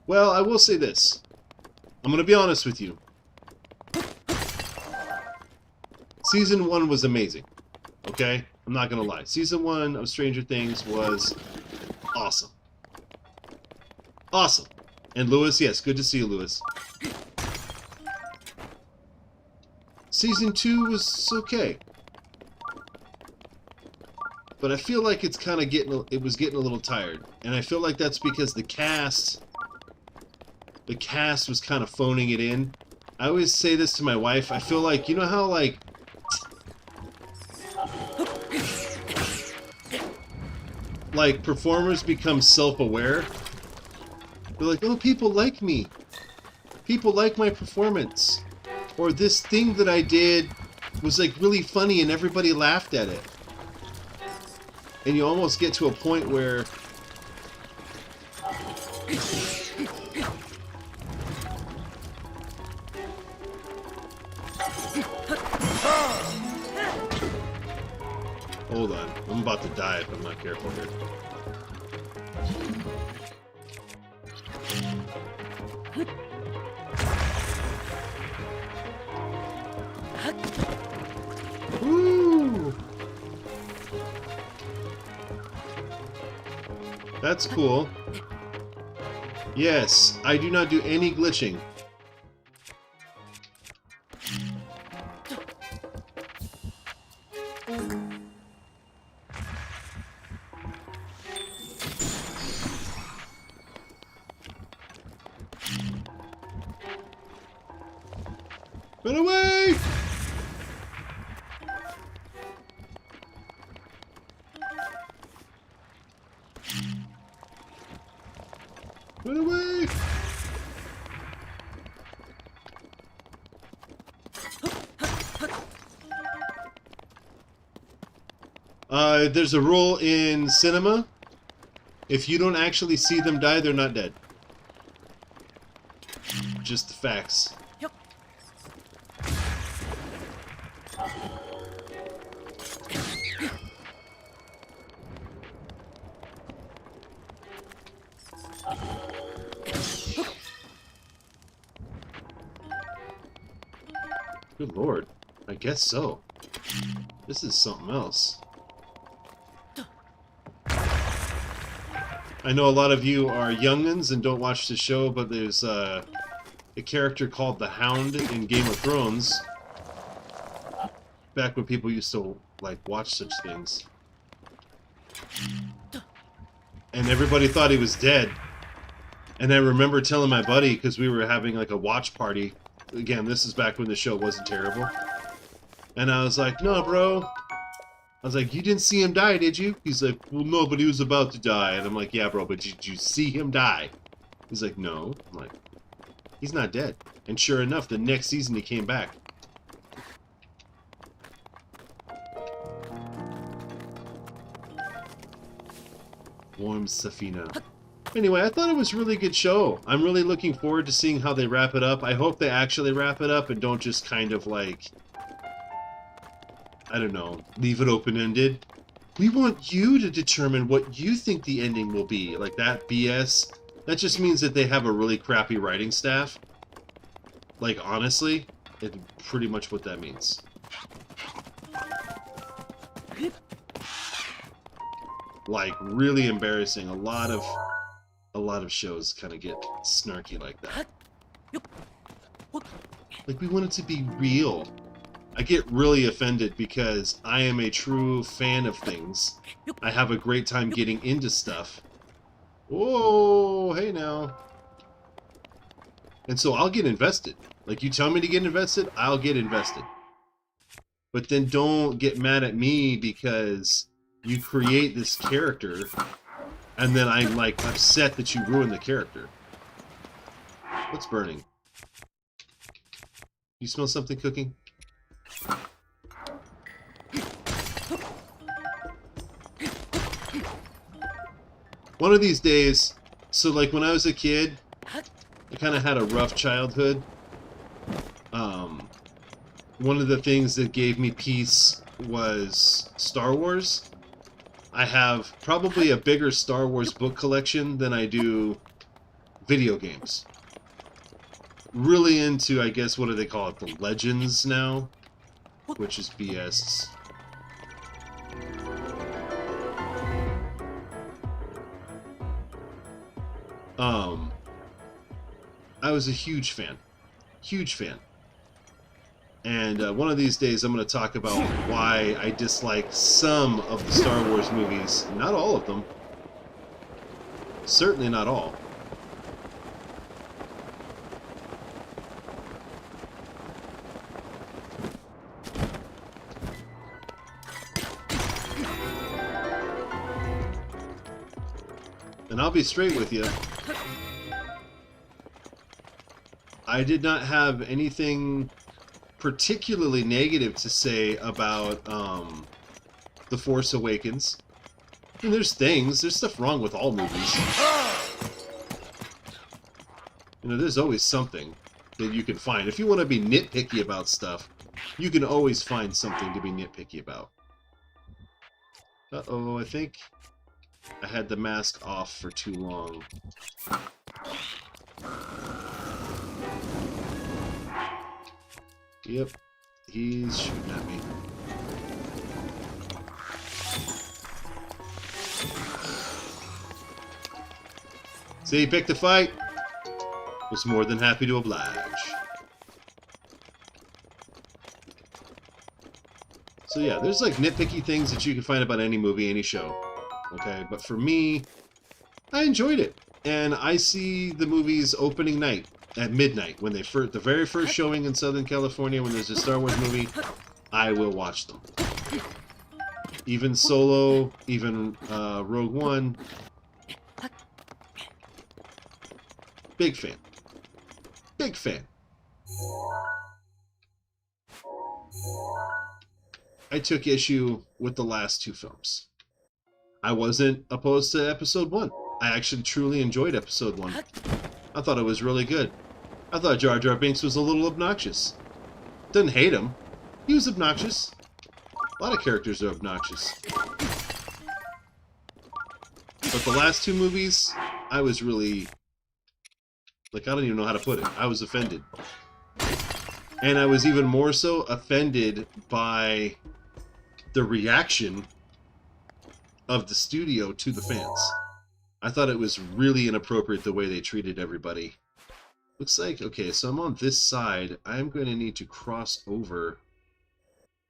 Well, I will say this. I'm going to be honest with you. Season 1 was amazing. Okay? I'm not going to lie. Season 1 of Stranger Things was awesome. Awesome. And Lewis, yes, good to see you, Lewis. Season 2 was okay. But I feel like it's kind of it was getting a little tired. And I feel like that's because the cast was kind of phoning it in. I always say this to my wife. I feel like, you know how, like, performers become self-aware? They're like, oh, people like me. People like my performance. Or this thing that I did was, like, really funny and everybody laughed at it. And you almost get to a point where... Hold on. I'm about to die if I'm not careful here. Woo! That's cool. Yes, I do not do any glitching. Run away! Run away! There's a rule in cinema. If you don't actually see them die, they're not dead. Just the facts. Good lord. I guess so. This is something else. I know a lot of you are young'uns and don't watch the show, but there's a character called the Hound in Game of Thrones. Back when people used to, like, watch such things. And everybody thought he was dead. And I remember telling my buddy, because we were having, like, a watch party. Again, this is back when the show wasn't terrible. And I was like, no, bro. I was like, you didn't see him die, did you? He's like, well, no, but he was about to die. And I'm like, yeah, bro, but did you see him die? He's like, no. I'm like, he's not dead. And sure enough, the next season he came back. Warm Safina. Anyway, I thought it was a really good show. I'm really looking forward to seeing how they wrap it up. I hope they actually wrap it up and don't just kind of, like, I don't know, leave it open-ended. We want you to determine what you think the ending will be. Like that BS. That just means that they have a really crappy writing staff. Like, honestly, it's pretty much what that means. Like, really embarrassing. A lot of shows kind of get snarky like that. Like, we want it to be real. I get really offended because I am a true fan of things. I have a great time getting into stuff. Oh, hey now. And so I'll get invested. Like, you tell me to get invested, I'll get invested. But then don't get mad at me because you create this character and then I'm, like, upset that you ruined the character. What's burning? You smell something cooking? One of these days, so like when I was a kid, I kind of had a rough childhood. One of the things that gave me peace was Star Wars. I have probably a bigger Star Wars book collection than I do video games. Really into, I guess, what do they call it? The Legends now? Which is BS. I was a huge fan. Huge fan. And one of these days I'm going to talk about why I dislike some of the Star Wars movies. Not all of them. Certainly not all. And I'll be straight with you. I did not have anything particularly negative to say about The Force Awakens. I mean, there's stuff wrong with all movies. You know, there's always something that you can find. If you want to be nitpicky about stuff, you can always find something to be nitpicky about. Uh-oh, I think I had the mask off for too long. Yep, he's shooting at me. See, he picked a fight. Was more than happy to oblige. So yeah, there's like nitpicky things that you can find about any movie, any show. Okay, but for me, I enjoyed it. And I see the movies opening night at midnight when the very first showing in Southern California when there's a Star Wars movie, I will watch them. Even Solo, even Rogue One. Big fan. Big fan. I took issue with the last two films. I wasn't opposed to Episode 1. I actually truly enjoyed Episode 1. I thought it was really good. I thought Jar Jar Binks was a little obnoxious. Didn't hate him. He was obnoxious. A lot of characters are obnoxious. But the last two movies, I was really... like, I don't even know how to put it. I was offended. And I was even more so offended by the reaction of the studio to the fans. I thought it was really inappropriate the way they treated everybody. Looks like, okay, so I'm on this side. I'm going to need to cross over,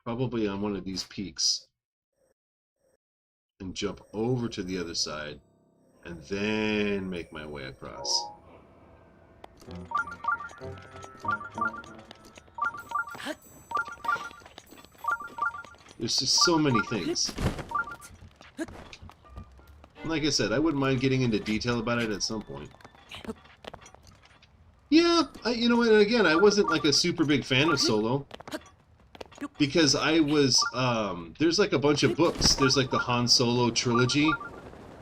probably on one of these peaks, and jump over to the other side, and then make my way across. There's just so many things. Like I said, I wouldn't mind getting into detail about it at some point. Yeah, you know, and again, I wasn't like a super big fan of Solo. Because I was, there's like a bunch of books. There's like the Han Solo trilogy.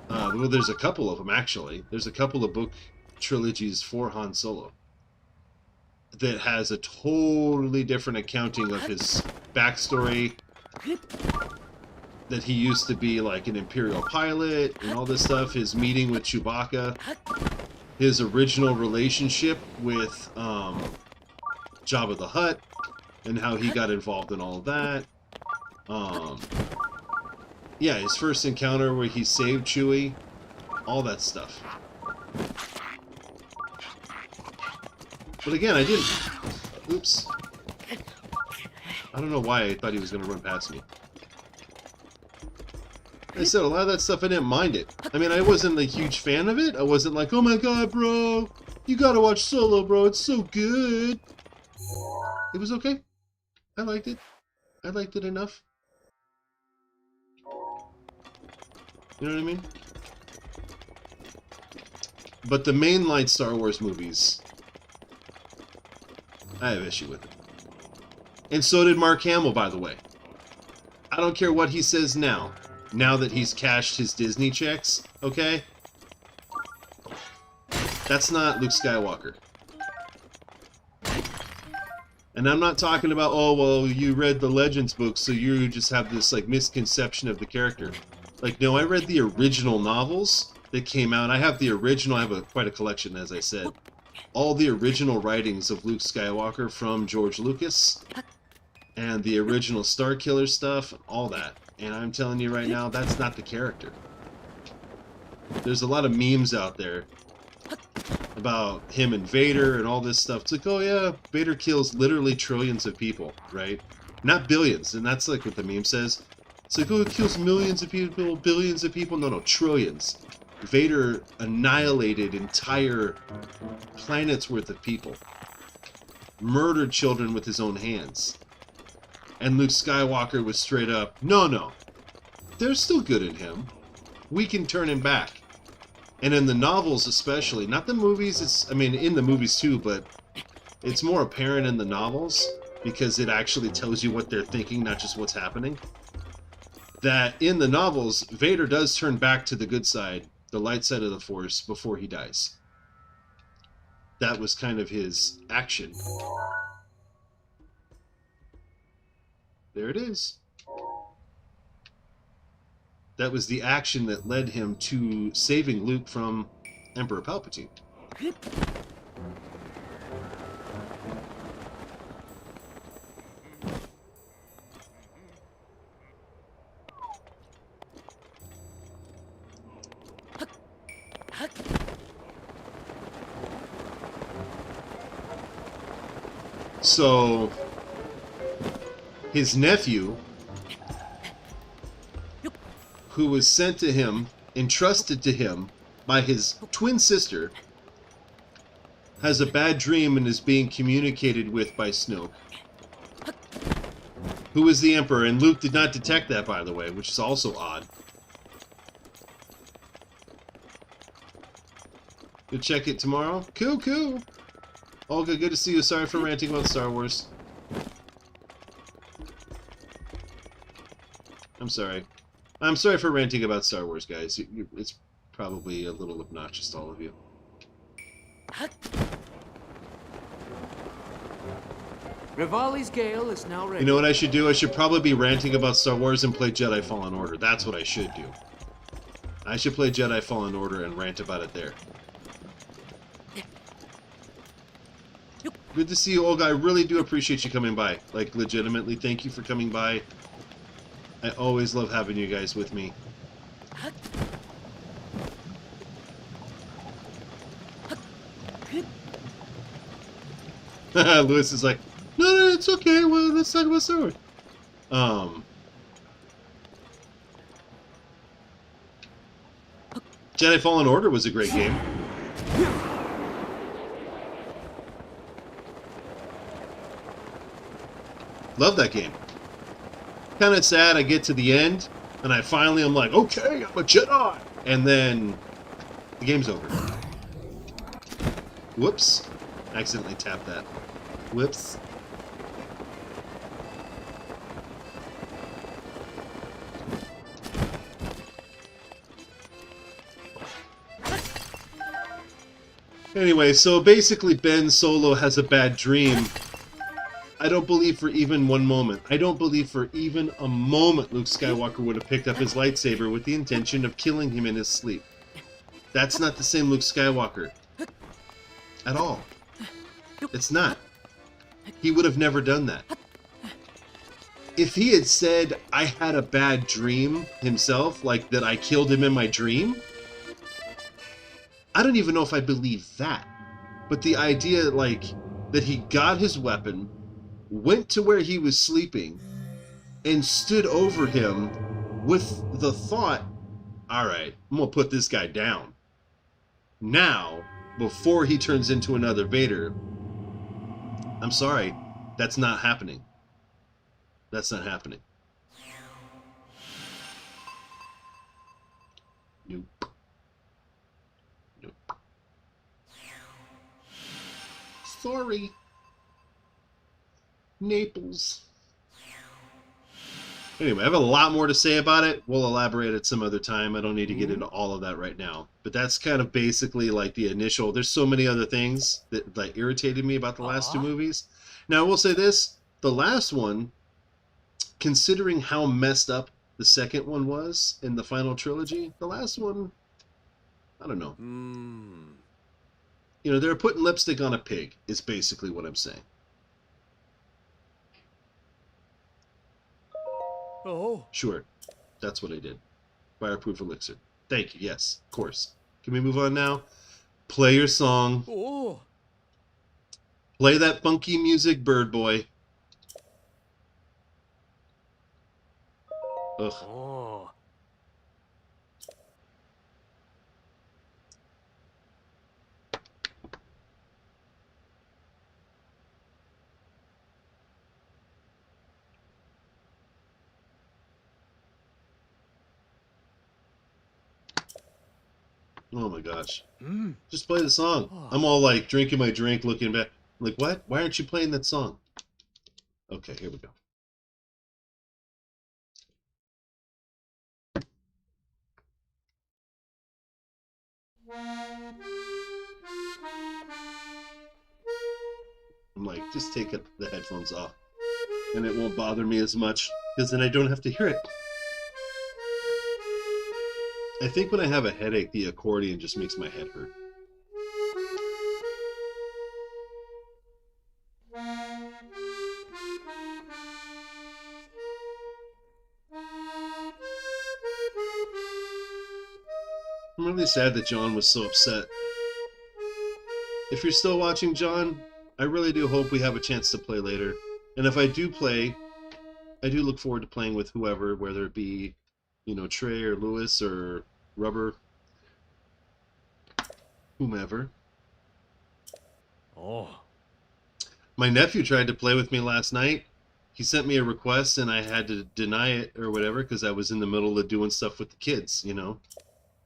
Well, there's a couple of them, actually. There's a couple of book trilogies for Han Solo that has a totally different accounting of his backstory, that he used to be like an Imperial pilot and all this stuff, his meeting with Chewbacca, his original relationship with Jabba the Hutt, and how he got involved in all of that. Yeah, his first encounter where he saved Chewie, all that stuff. But again, I didn't... Oops. I don't know why I thought he was going to run past me. I said a lot of that stuff, I didn't mind it. I mean, I wasn't a huge fan of it. I wasn't like, oh my god, bro, you gotta watch Solo, bro, it's so good. It was okay. I liked it. I liked it enough. You know what I mean? But the mainline Star Wars movies, I have issue with it. And so did Mark Hamill, by the way. I don't care what he says now that he's cashed his Disney checks, okay? That's not Luke Skywalker. And I'm not talking about, oh, well, you read the Legends books, so you just have this, like, misconception of the character. Like, no, I read the original novels that came out. I have the original, I have quite a collection, as I said. All the original writings of Luke Skywalker from George Lucas, and the original Starkiller stuff, all that. And I'm telling you right now, that's not the character. There's a lot of memes out there about him and Vader and all this stuff. It's like, oh yeah, Vader kills literally trillions of people, right? Not billions, and that's like what the meme says. It's like, oh, it kills millions of people, billions of people. No, trillions. Vader annihilated entire planets worth of people. Murdered children with his own hands. And Luke Skywalker was straight up, no, there's still good in him. We can turn him back. And in the novels especially, not the movies, I mean, in the movies too, but it's more apparent in the novels because it actually tells you what they're thinking, not just what's happening. That in the novels, Vader does turn back to the good side, the light side of the Force, before he dies. That was kind of his action. There it is. That was the action that led him to saving Luke from Emperor Palpatine. So, his nephew, who was sent to him, entrusted to him by his twin sister, has a bad dream and is being communicated with by Snoke, who is the Emperor, and Luke did not detect that, by the way, which is also odd. You'll check it tomorrow? Cool. Olga, good to see you. Sorry for ranting about Star Wars. I'm sorry. I'm sorry for ranting about Star Wars, guys. It's probably a little obnoxious to all of you. Rivali's Gale is now ready. You know what I should do? I should probably be ranting about Star Wars and play Jedi Fallen Order. That's what I should do. I should play Jedi Fallen Order and rant about it there. Good to see you, Olga. I really do appreciate you coming by. Like, legitimately, thank you for coming by. I always love having you guys with me. Lewis is like, no, it's okay. Well, let's talk about Star Wars. Jedi Fallen Order was a great game. Love that game. Kind of sad I get to the end, and I'm like, okay, I'm a Jedi! And then, the game's over. Whoops. I accidentally tapped that. Whoops. Anyway, so basically Ben Solo has a bad dream. I don't believe for even one moment. I don't believe for even a moment Luke Skywalker would have picked up his lightsaber with the intention of killing him in his sleep. That's not the same Luke Skywalker. At all. It's not. He would have never done that. If he had said, I had a bad dream himself, like that I killed him in my dream, I don't even know if I believe that. But the idea, like, that he got his weapon, went to where he was sleeping and stood over him with the thought, all right, I'm going to put this guy down. Now, before he turns into another Vader, I'm sorry, that's not happening. That's not happening. Nope. Nope. Sorry. Naples. Anyway, I have a lot more to say about it. We'll elaborate at some other time. I don't need to get into all of that right now. But that's kind of basically like the initial. There's so many other things that like irritated me about the last two movies. Now, I will say this. The last one, considering how messed up the second one was in the final trilogy, the last one, I don't know. You know, they're putting lipstick on a pig, is basically what I'm saying. Oh. Sure, that's what I did. Fireproof elixir. Thank you. Yes, of course. Can we move on now? Play your song. Oh. Play that funky music, Bird Boy. Ugh. Oh. Oh my gosh. Just play the song. I'm all like drinking my drink, looking back. I'm like, what? Why aren't you playing that song? Okay, here we go. I'm like, just take the headphones off. And it won't bother me as much, because then I don't have to hear it. I think when I have a headache, the accordion just makes my head hurt. I'm really sad that John was so upset. If you're still watching, John, I really do hope we have a chance to play later. And if I do play, I do look forward to playing with whoever, whether it be, you know, Trey or Lewis or Rubber, whomever. Oh. My nephew tried to play with me last night. He sent me a request and I had to deny it or whatever because I was in the middle of doing stuff with the kids, you know.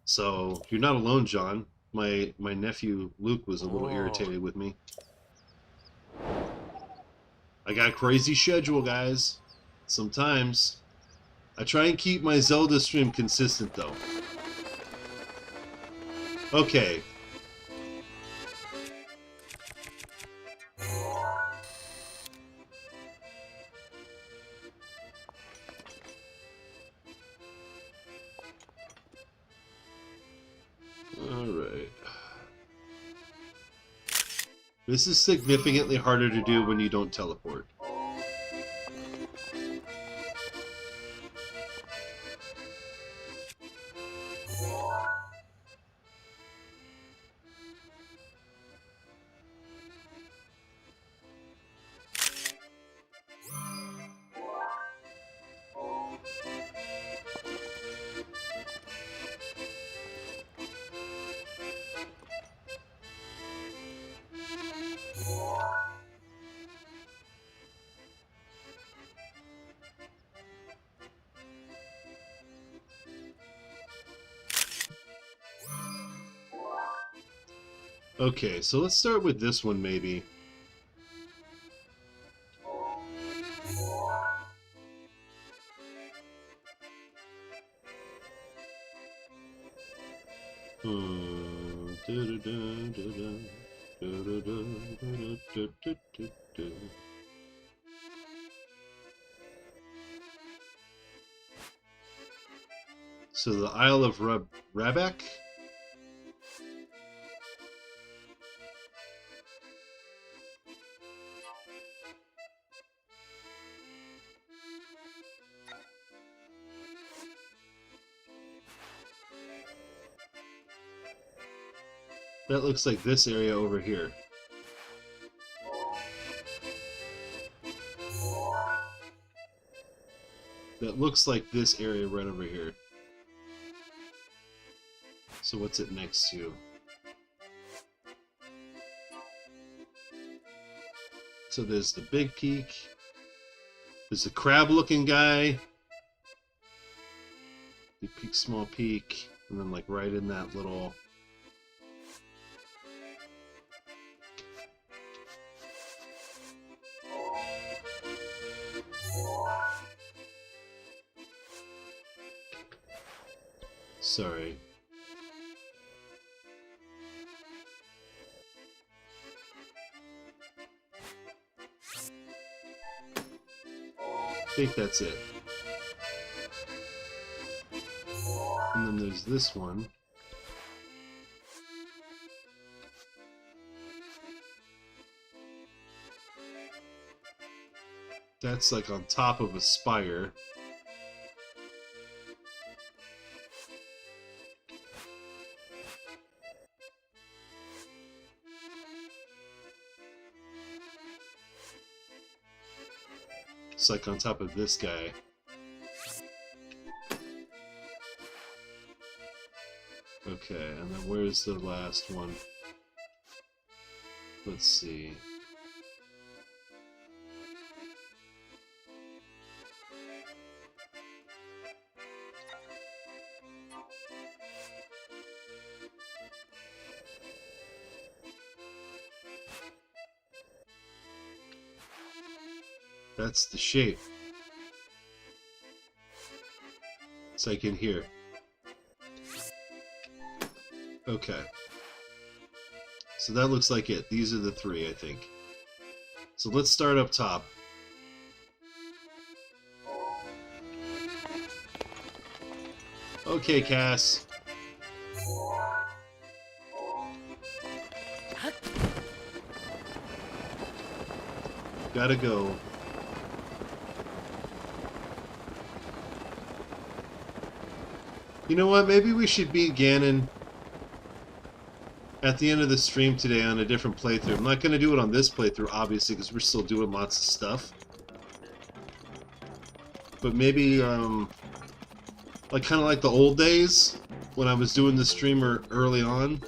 So you're not alone, John. My nephew Luke was a little irritated with me. I got a crazy schedule, guys. Sometimes. I try and keep my Zelda stream consistent, though. Okay. Alright. This is significantly harder to do when you don't teleport. Okay, so let's start with this one, maybe. So the Isle of Rabak? That looks like this area over here. it looks like this area right over here. So what's it next to? So there's the big peak. There's a crab-looking guy. Big peak, small peak, and then like right in that little. Sorry. I think that's it. And then there's this one. That's like on top of a spire. It's like on top of this guy. Okay, and then where's the last one? Let's see. That's the shape. It's like in here. Okay. So that looks like it. These are the three, I think. So let's start up top. Okay, Cass. Gotta go. You know what? Maybe we should beat Ganon at the end of the stream today on a different playthrough. I'm not going to do it on this playthrough, obviously, because we're still doing lots of stuff. But maybe, like, kind of like the old days, when I was doing the streamer early on,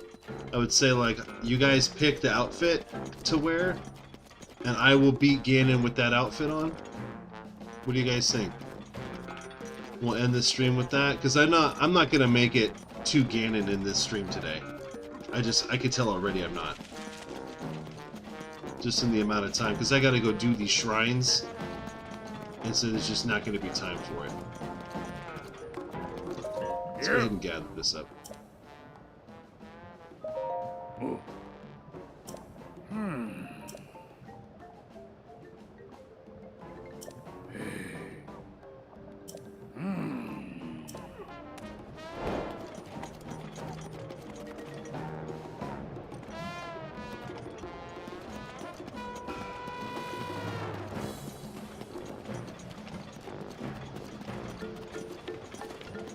I would say, like, you guys pick the outfit to wear, and I will beat Ganon with that outfit on. What do you guys think? We'll end the stream with that, because I'm not gonna make it to Ganon in this stream today. I could tell already I'm not. Just in the amount of time, because I gotta go do these shrines, and so there's just not gonna be time for it. Let's go ahead and gather this up.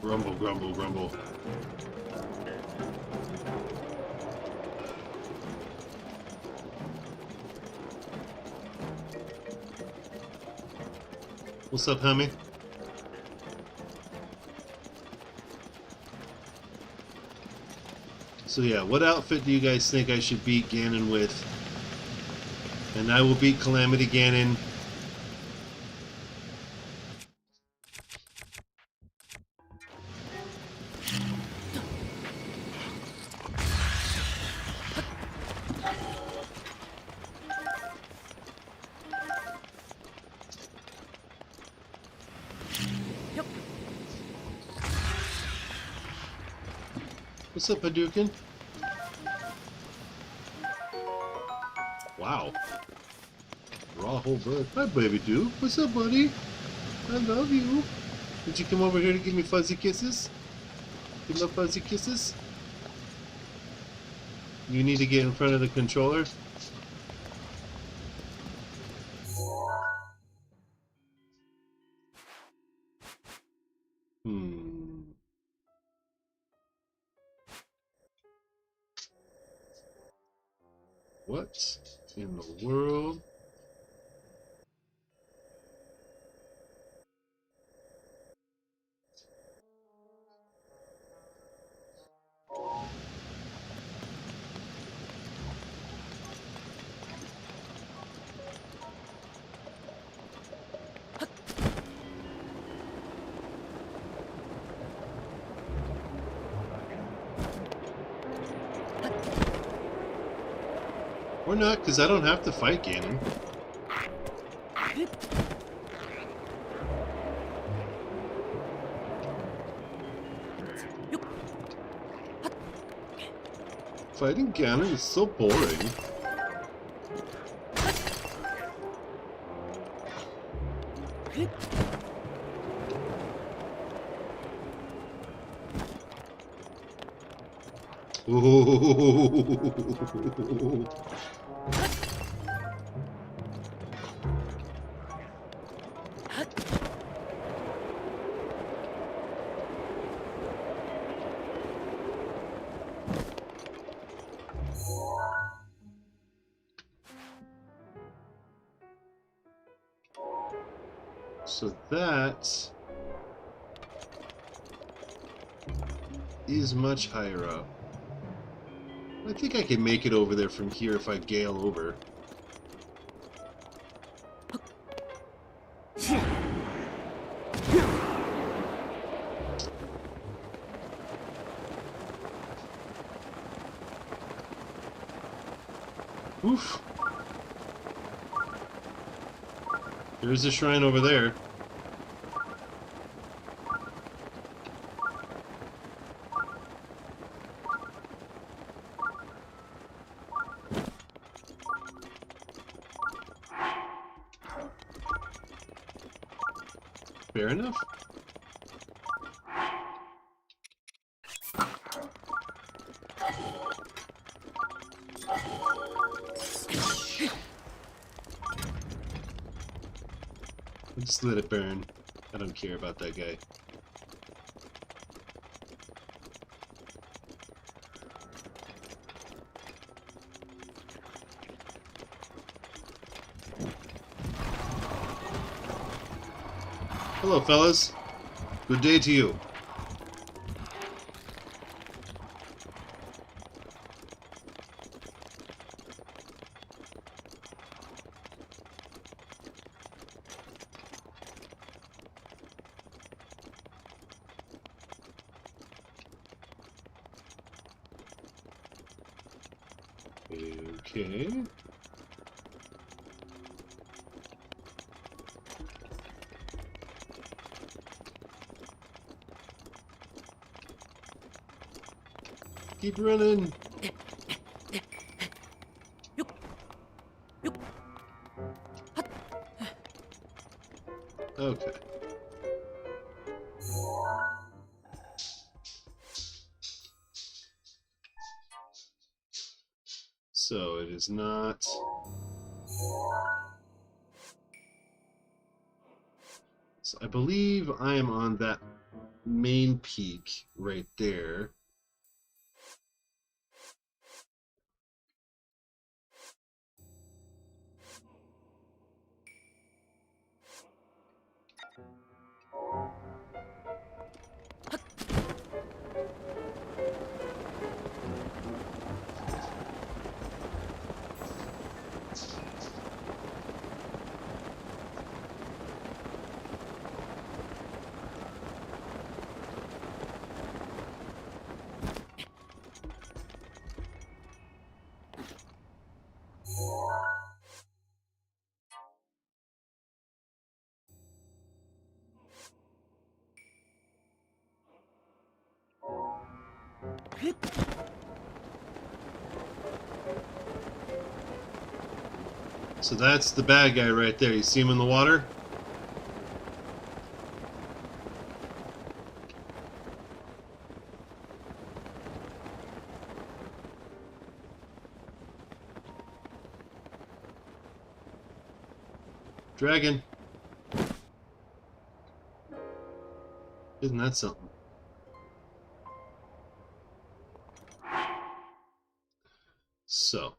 Grumble, grumble, grumble. What's up, homie? So yeah, what outfit do you guys think I should beat Ganon with? And I will beat Calamity Ganon. What's up, Hadouken? Wow. Raw whole bird. Hi, baby dude. What's up, buddy? I love you. Did you come over here to give me fuzzy kisses? You love fuzzy kisses? You need to get in front of the controller. What in the world? Or not, because I don't have to fight Ganon. Fighting Ganon is so boring. Ooh. So that is much higher up. I think I can make it over there from here if I gale over. Oof. There's a shrine over there. Fair enough. Just let it burn. I don't care about that guy. Hello, fellas. Good day to you. Okay. Keep running. Okay. So it is not. So I believe I am on that main peak right there. So that's the bad guy right there. You see him in the water? Dragon. Isn't that something? So.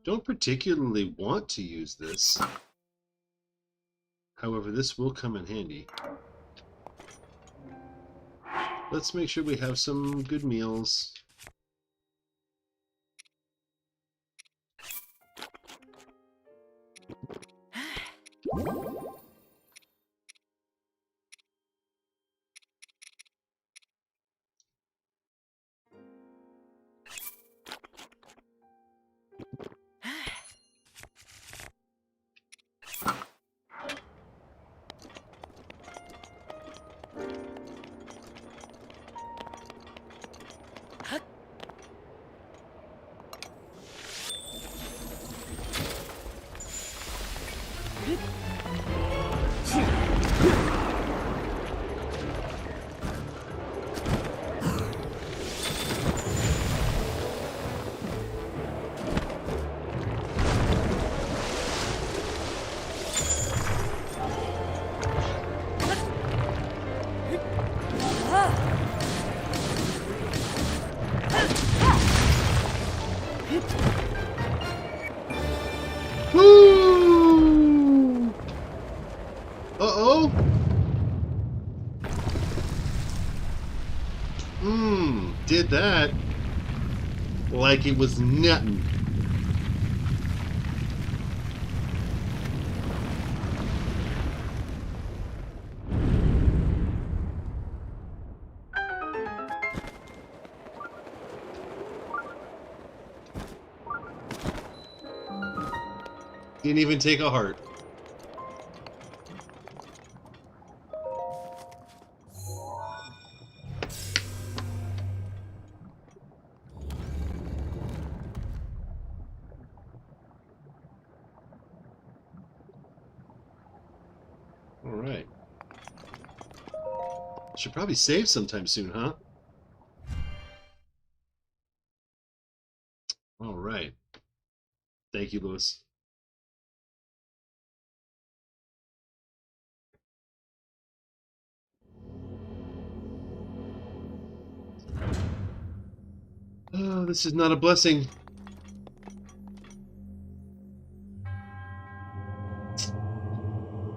Don't particularly want to use this. However, this will come in handy. Let's make sure we have some good meals. go. Did that like it was nothing. Didn't even take a heart. All right. Should probably save sometime soon, huh? All right. Thank you, Lewis. Oh, this is not a blessing.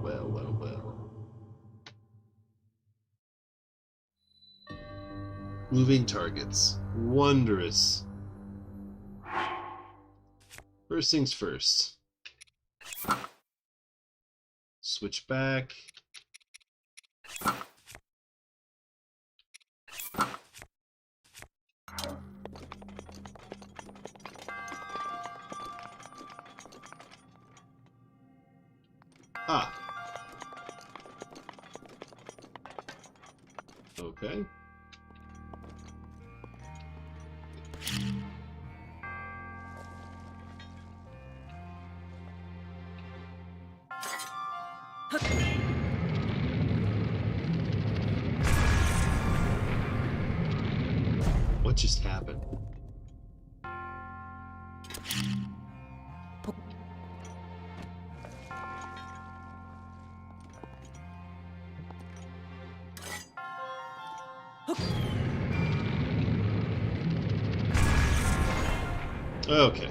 Well, well, well. Moving targets. Wondrous. First things first. Switch back. Ah. Okay. What just happened? Okay.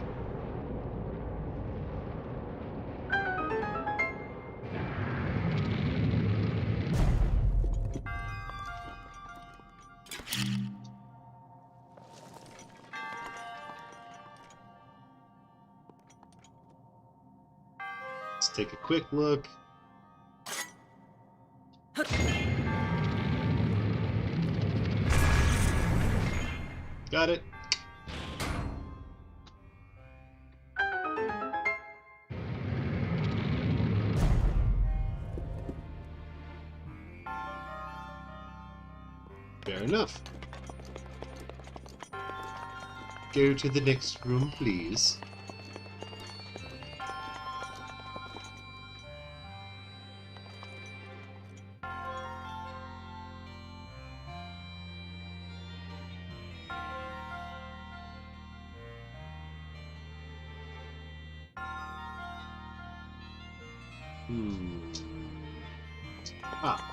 Let's take a quick look. Got it. Fair enough. Go to the next room, please. Ah.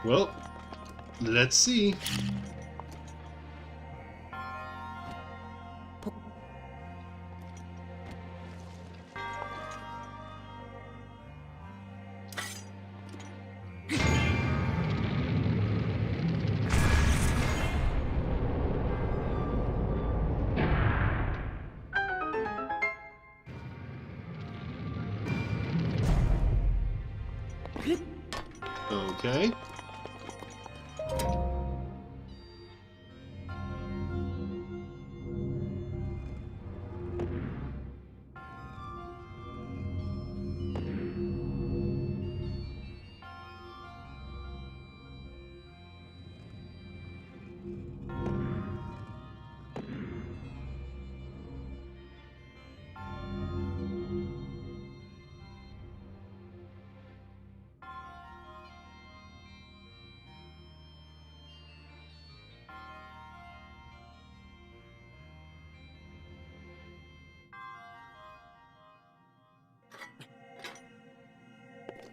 Well, let's see. Okay.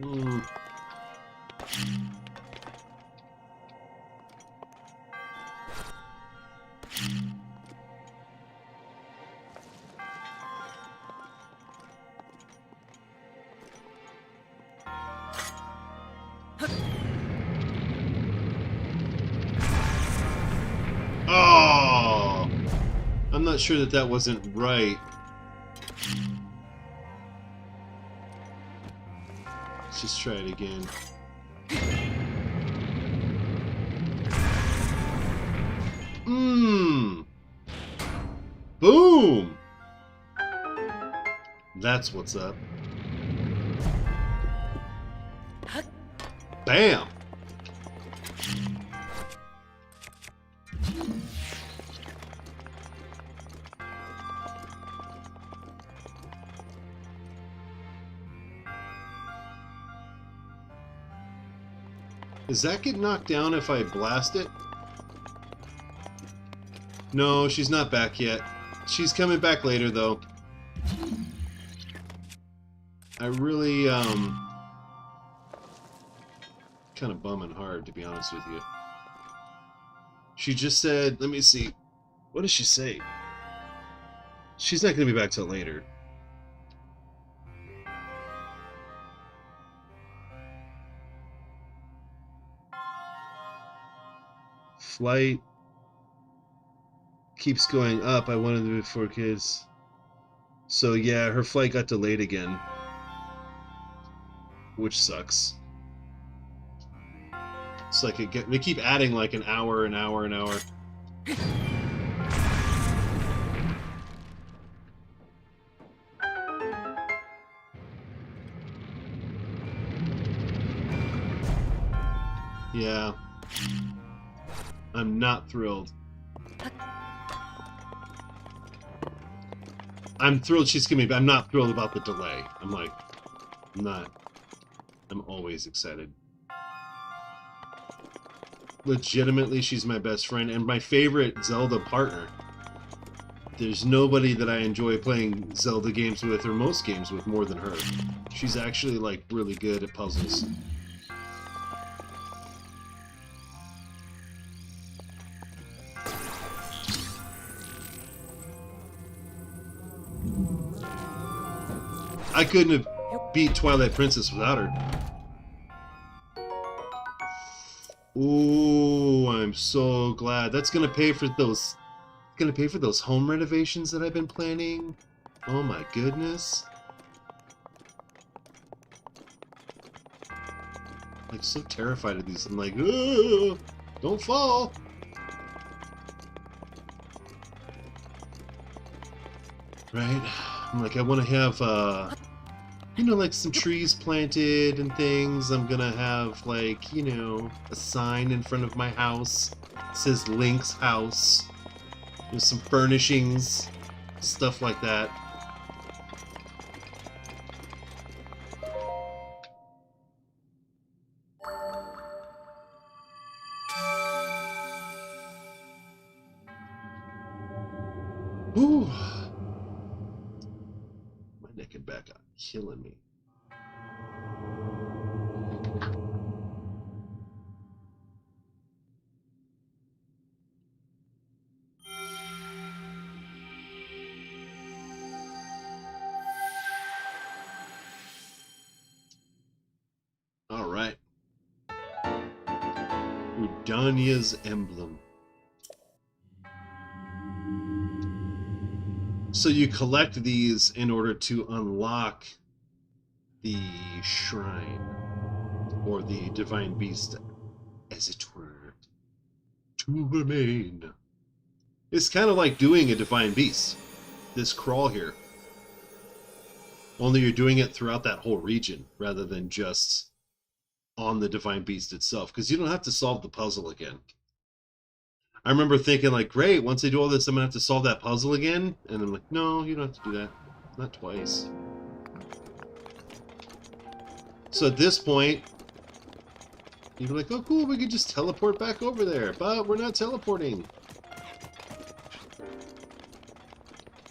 Hmm. Oh! I'm not sure that that wasn't right. Let's just try it again. Mmm! Boom! That's what's up. Bam! Does that get knocked down if I blast it? No, she's not back yet. She's coming back later, though. I really, kind of bumming hard, to be honest with you. She just said, let me see. What does she say? She's not going to be back till later. Flight keeps going up. I wanted to before kids. So yeah, her flight got delayed again, which sucks. It's like they keep adding like an hour, an hour, an hour. Yeah. I'm not thrilled. I'm thrilled she's gonna be, but I'm not thrilled about the delay. I'm like, I'm not. I'm always excited. Legitimately, she's my best friend and my favorite Zelda partner. There's nobody that I enjoy playing Zelda games with, or most games with, more than her. She's actually, like, really good at puzzles. I couldn't have beat Twilight Princess without her. Ooh, I'm so glad. That's gonna pay for those. Gonna pay for those home renovations that I've been planning. Oh my goodness. I'm so terrified of these. I'm like, ooh, don't fall. Right? I'm like, I want to have, you know, like some trees planted and things. I'm gonna have, like, you know, a sign in front of my house. It says Link's house. There's some furnishings, stuff like that. Whew. My neck and back are killing me. All right. Udania's emblem. So you collect these in order to unlock the shrine, or the divine beast, as it were, to remain. It's kind of like doing a divine beast, this crawl here. Only you're doing it throughout that whole region, rather than just on the divine beast itself, because you don't have to solve the puzzle again. I remember thinking, like, great, once I do all this, I'm going to have to solve that puzzle again. And I'm like, no, you don't have to do that. Not twice. So at this point, you're like, oh, cool, we could just teleport back over there. But we're not teleporting.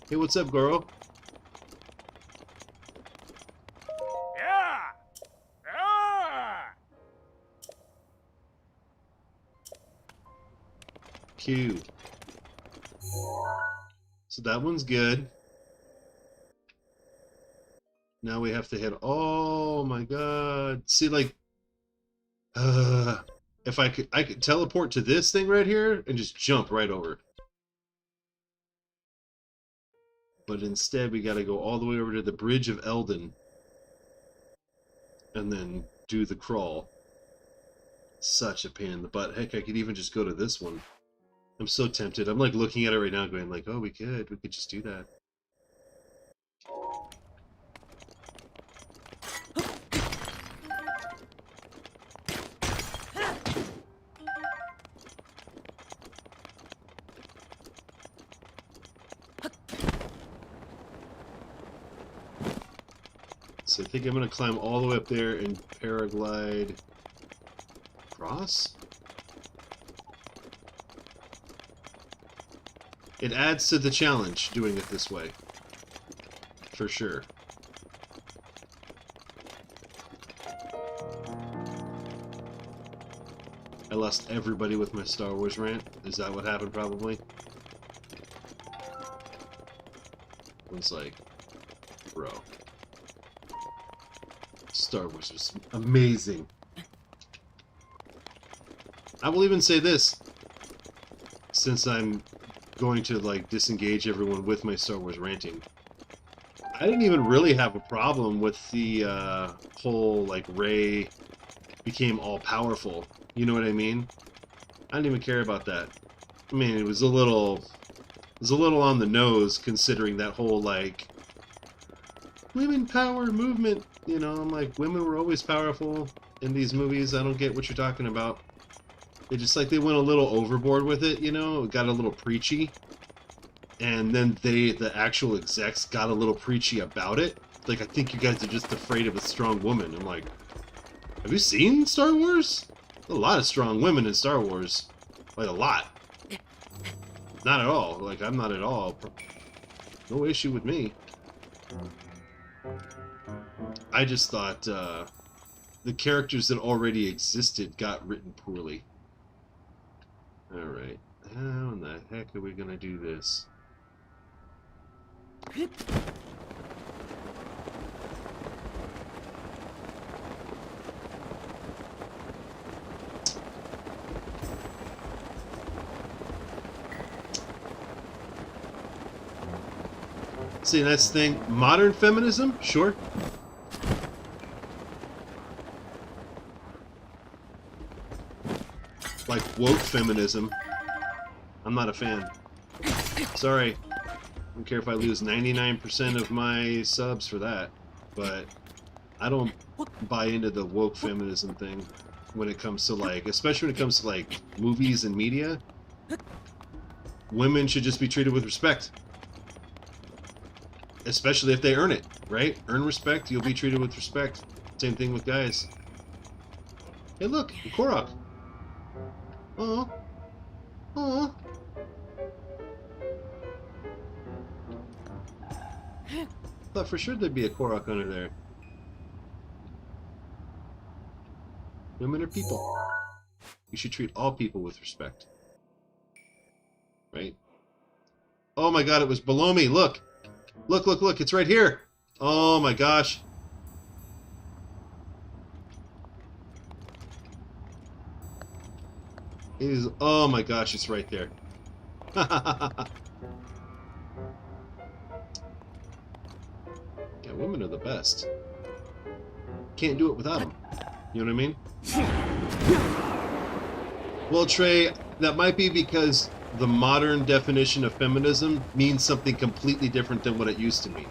Hey, what's up, Goro? Yeah! you. So that one's good. Now we have to hit. Oh my god! See, like, if I could teleport to this thing right here and just jump right over. But instead, we got to go all the way over to the Bridge of Eldon, and then do the crawl. Such a pain in the butt. Heck, I could even just go to this one. I'm so tempted. I'm like looking at it right now, going like, "Oh, we could just do that." So I think I'm gonna climb all the way up there and paraglide across. It adds to the challenge doing it this way, for sure. I lost everybody with my Star Wars rant. Is that what happened? Probably. It's like, bro. Star Wars was amazing. I will even say this, since I'm going to like disengage everyone with my Star Wars ranting. I didn't even really have a problem with the whole like Rey became all powerful. You know what I mean? I didn't even care about that. I mean, it was a little on the nose considering that whole like women power movement. You know, I'm like, women were always powerful in these movies. I don't get what you're talking about. They just like they went a little overboard with it, you know, it got a little preachy. And then the actual execs got a little preachy about it. Like, I think you guys are just afraid of a strong woman. I'm like, have you seen Star Wars? A lot of strong women in Star Wars. Like, a lot. Not at all. Like, I'm not at all. No issue with me. I just thought the characters that already existed got written poorly. Alright. How in the heck are we going to do this? See, that's the thing. Modern feminism? Sure. Like woke feminism. I'm not a fan. Sorry. I don't care if I lose 99% of my subs for that. But I don't buy into the woke feminism thing when it comes to like, especially when it comes to like movies and media. Women should just be treated with respect. Especially if they earn it, right? Earn respect, you'll be treated with respect. Same thing with guys. Hey look, a Korok. Aw. Aw. Thought for sure there'd be a Korok under there. Women are people. You should treat all people with respect. Right? Oh my god, it was below me, look! Look, look, look, it's right here! Oh my gosh. It is, oh my gosh, it's right there. Yeah, women are the best. Can't do it without them. You know what I mean? Well, Trey, that might be because the modern definition of feminism means something completely different than what it used to mean.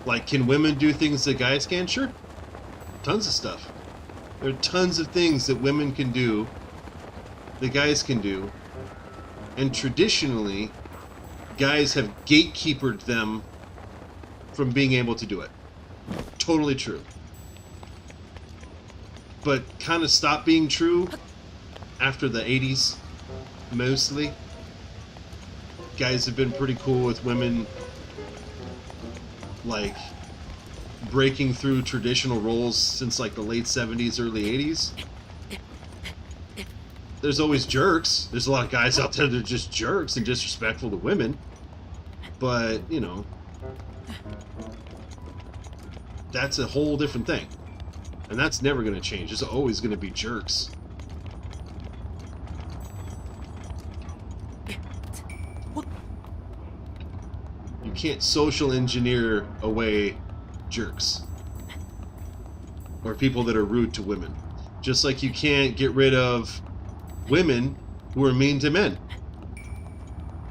Like, can women do things that guys can? Sure. Tons of stuff. There are tons of things that women can do that guys can do. And traditionally, guys have gatekeepered them from being able to do it. Totally true. But kind of stopped being true after the 80s, mostly. Guys have been pretty cool with women, like, breaking through traditional roles since, like, the late 70s, early 80s. there's always jerks. There's a lot of guys out there that are just jerks and disrespectful to women. But, you know, that's a whole different thing. And that's never going to change. There's always going to be jerks. You can't social engineer away jerks. Or people that are rude to women. Just like you can't get rid of women who are mean to men.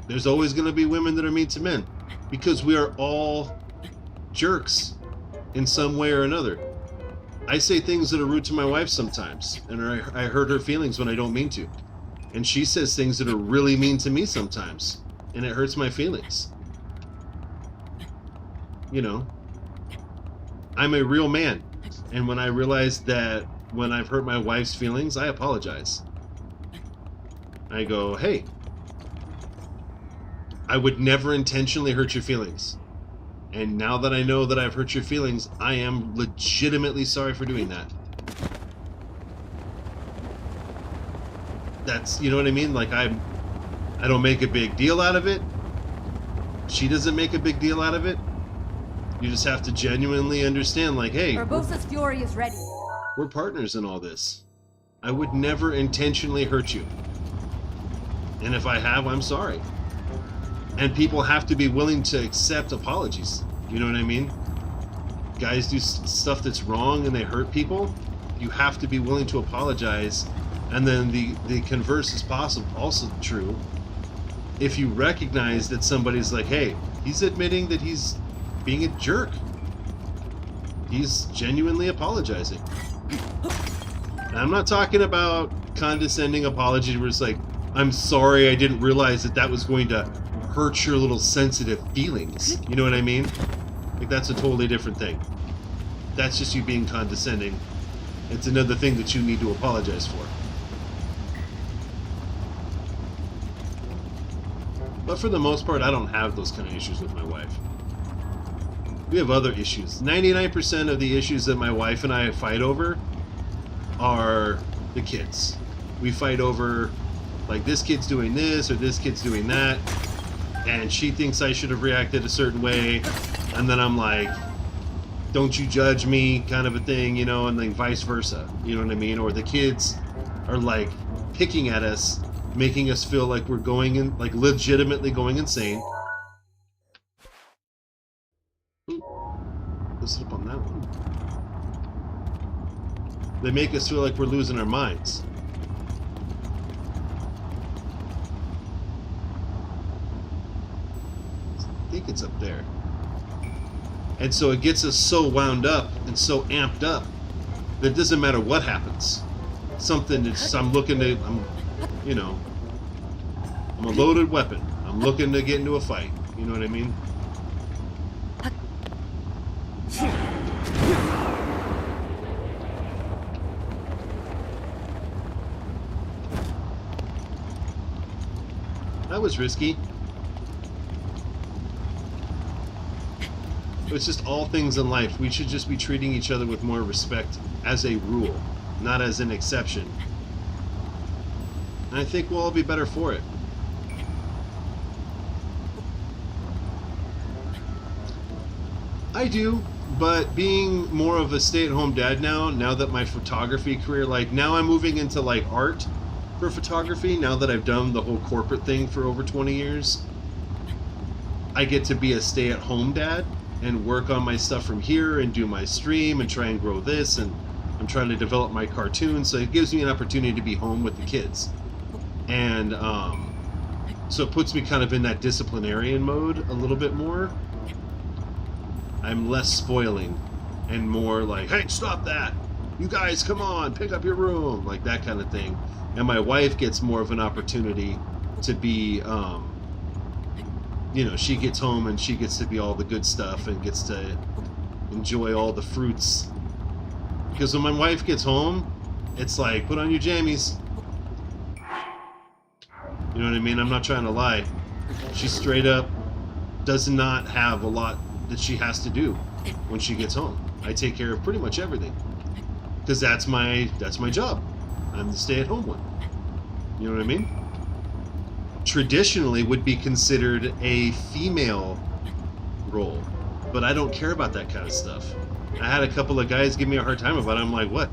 There's always going to be women that are mean to men. Because we are all jerks in some way or another. I say things that are rude to my wife sometimes. And I hurt her feelings when I don't mean to. And she says things that are really mean to me sometimes. And it hurts my feelings. You know. I'm a real man. And when I realize that when I've hurt my wife's feelings, I apologize. I go, hey, I would never intentionally hurt your feelings. And now that I know that I've hurt your feelings, I am legitimately sorry for doing that. That's, you know what I mean? Like, I don't make a big deal out of it. She doesn't make a big deal out of it. You just have to genuinely understand, like, hey, Barbosa's fury is ready. we're partners in all this. I would never intentionally hurt you. And if I have, I'm sorry. And people have to be willing to accept apologies. You know what I mean? Guys do stuff that's wrong and they hurt people. You have to be willing to apologize. And then the converse is also true. If you recognize that somebody's like, hey, he's admitting that he's being a jerk. He's genuinely apologizing. And I'm not talking about condescending apology where it's like, I'm sorry, I didn't realize that was going to hurt your little sensitive feelings. You know what I mean? Like, that's a totally different thing. That's just you being condescending. It's another thing that you need to apologize for. But for the most part, I don't have those kind of issues with my wife. We have other issues. 99% of the issues that my wife and I fight over are the kids. We fight over, like, this kid's doing this or this kid's doing that, and she thinks I should have reacted a certain way, and then I'm like, don't you judge me, kind of a thing, you know, and then vice versa, you know what I mean? Or the kids are, like, picking at us, making us feel like we're going in, like, legitimately going insane. Let's up on that one. They make us feel like we're losing our minds. I think it's up there. And so it gets us so wound up and so amped up that it doesn't matter what happens. Something that's, I'm you know, I'm a loaded weapon. I'm looking to get into a fight. You know what I mean? That was risky. It's just all things in life. We should just be treating each other with more respect as a rule, not as an exception. And I think we'll all be better for it. I do, but being more of a stay-at-home dad now that my photography career, like, now I'm moving into, like, art for photography, now that I've done the whole corporate thing for over 20 years. I get to be a stay-at-home dad and work on my stuff from here and do my stream and try and grow this, and I'm trying to develop my cartoons, so it gives me an opportunity to be home with the kids. And so it puts me kind of in that disciplinarian mode a little bit more. I'm less spoiling and more like, hey, stop that! You guys, come on, pick up your room! Like that kind of thing. And my wife gets more of an opportunity to be, you know, she gets home and she gets to be all the good stuff and gets to enjoy all the fruits. Because when my wife gets home, it's like, put on your jammies. You know what I mean? I'm not trying to lie. She straight up does not have a lot that she has to do when she gets home. I take care of pretty much everything. Because that's my job. I'm the stay-at-home one. You know what I mean? Traditionally would be considered a female role, but I don't care about that kind of stuff. I had a couple of guys give me a hard time about it. I'm like, what?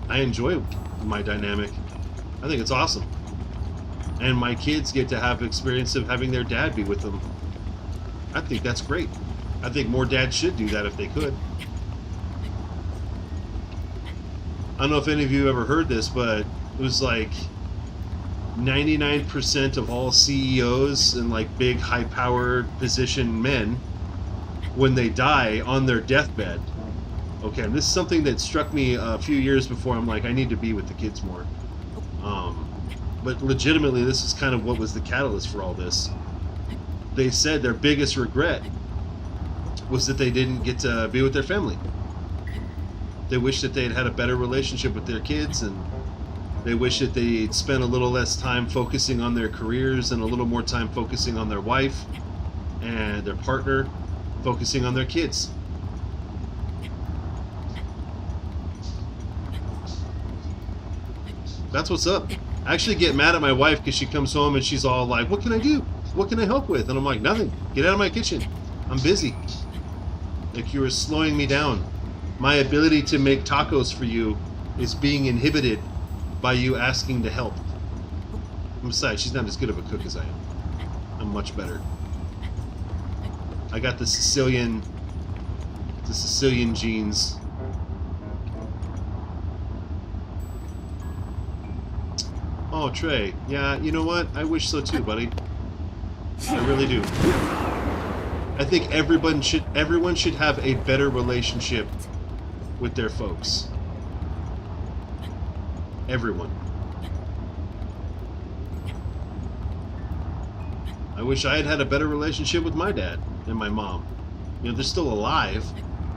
I enjoy my dynamic. I think it's awesome. And my kids get to have experience of having their dad be with them. I think that's great. I think more dads should do that if they could. I don't know if any of you ever heard this, but it was like 99% of all CEOs and like big high-powered position men, when they die on their deathbed. Okay, and this is something that struck me a few years before. I'm like, I need to be with the kids more. But legitimately, this is kind of what was the catalyst for all this. They said their biggest regret was that they didn't get to be with their family. They wish that they had had a better relationship with their kids, and they wish that they'd spent a little less time focusing on their careers and a little more time focusing on their wife and their partner, focusing on their kids. That's what's up. I actually get mad at my wife because she comes home and she's all like, what can I do? What can I help with? And I'm like, nothing. Get out of my kitchen. I'm busy. Like, you are slowing me down. My ability to make tacos for you is being inhibited by you asking to help. And besides, she's not as good of a cook as I am. I'm much better. I got the Sicilian genes. Oh, Trey. Yeah, you know what? I wish so too, buddy. I really do. I think everyone should have a better relationship with their folks. Everyone. I wish I had had a better relationship with my dad and my mom. You know, they're still alive.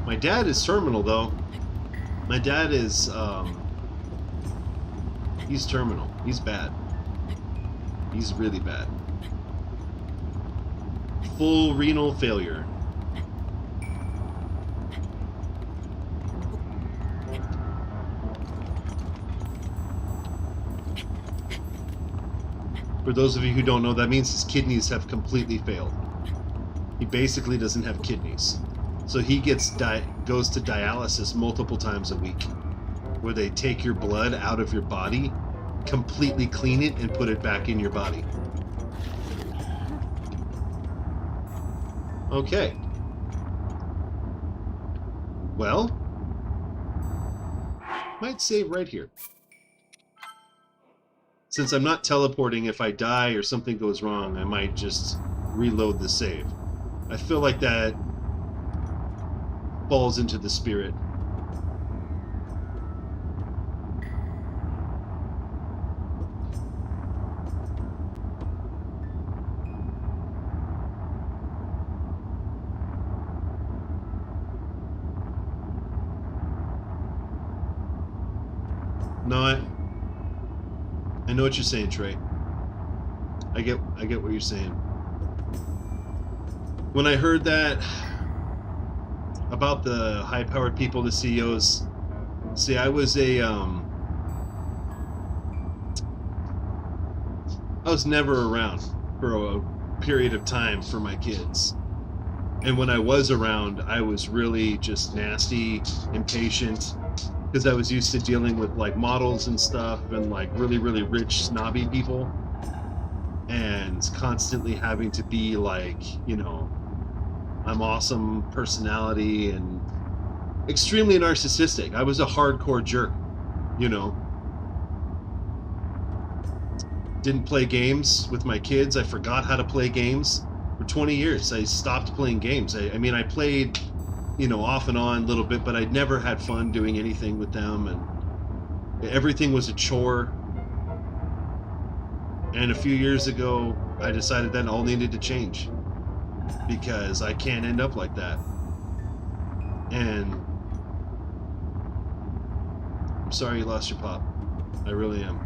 My dad is terminal, though. My dad is, he's terminal. He's bad. He's really bad. Full renal failure. For those of you who don't know, that means his kidneys have completely failed. He basically doesn't have kidneys. So he goes to dialysis multiple times a week, where they take your blood out of your body, completely clean it, and put it back in your body. Okay. Well, might save right here. Since I'm not teleporting, if I die or something goes wrong, I might just reload the save. I feel like that falls into the spirit. No, I know what you're saying, Trey. I get what you're saying. When I heard that about the high-powered people, the CEOs, see, I was never around for a period of time for my kids. And when I was around, I was really just nasty, impatient, because I was used to dealing with like models and stuff and like really, really rich, snobby people, and constantly having to be like, you know, I'm awesome personality and extremely narcissistic. I was a hardcore jerk, you know. Didn't play games with my kids. I forgot how to play games. For 20 years, I stopped playing games. I mean, I played, you know, off and on a little bit, but I never had fun doing anything with them, and everything was a chore. And a few years ago, I decided that all needed to change, because I can't end up like that. And I'm sorry you lost your pop. I really am.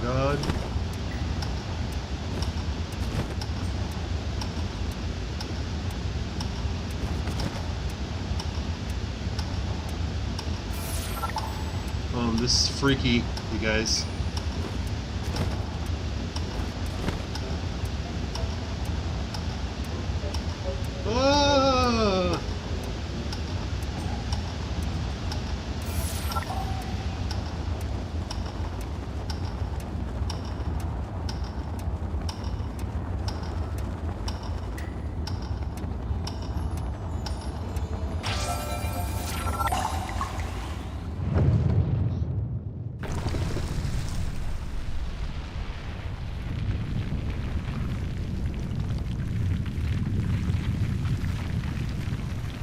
God. This is freaky, you guys. Ah!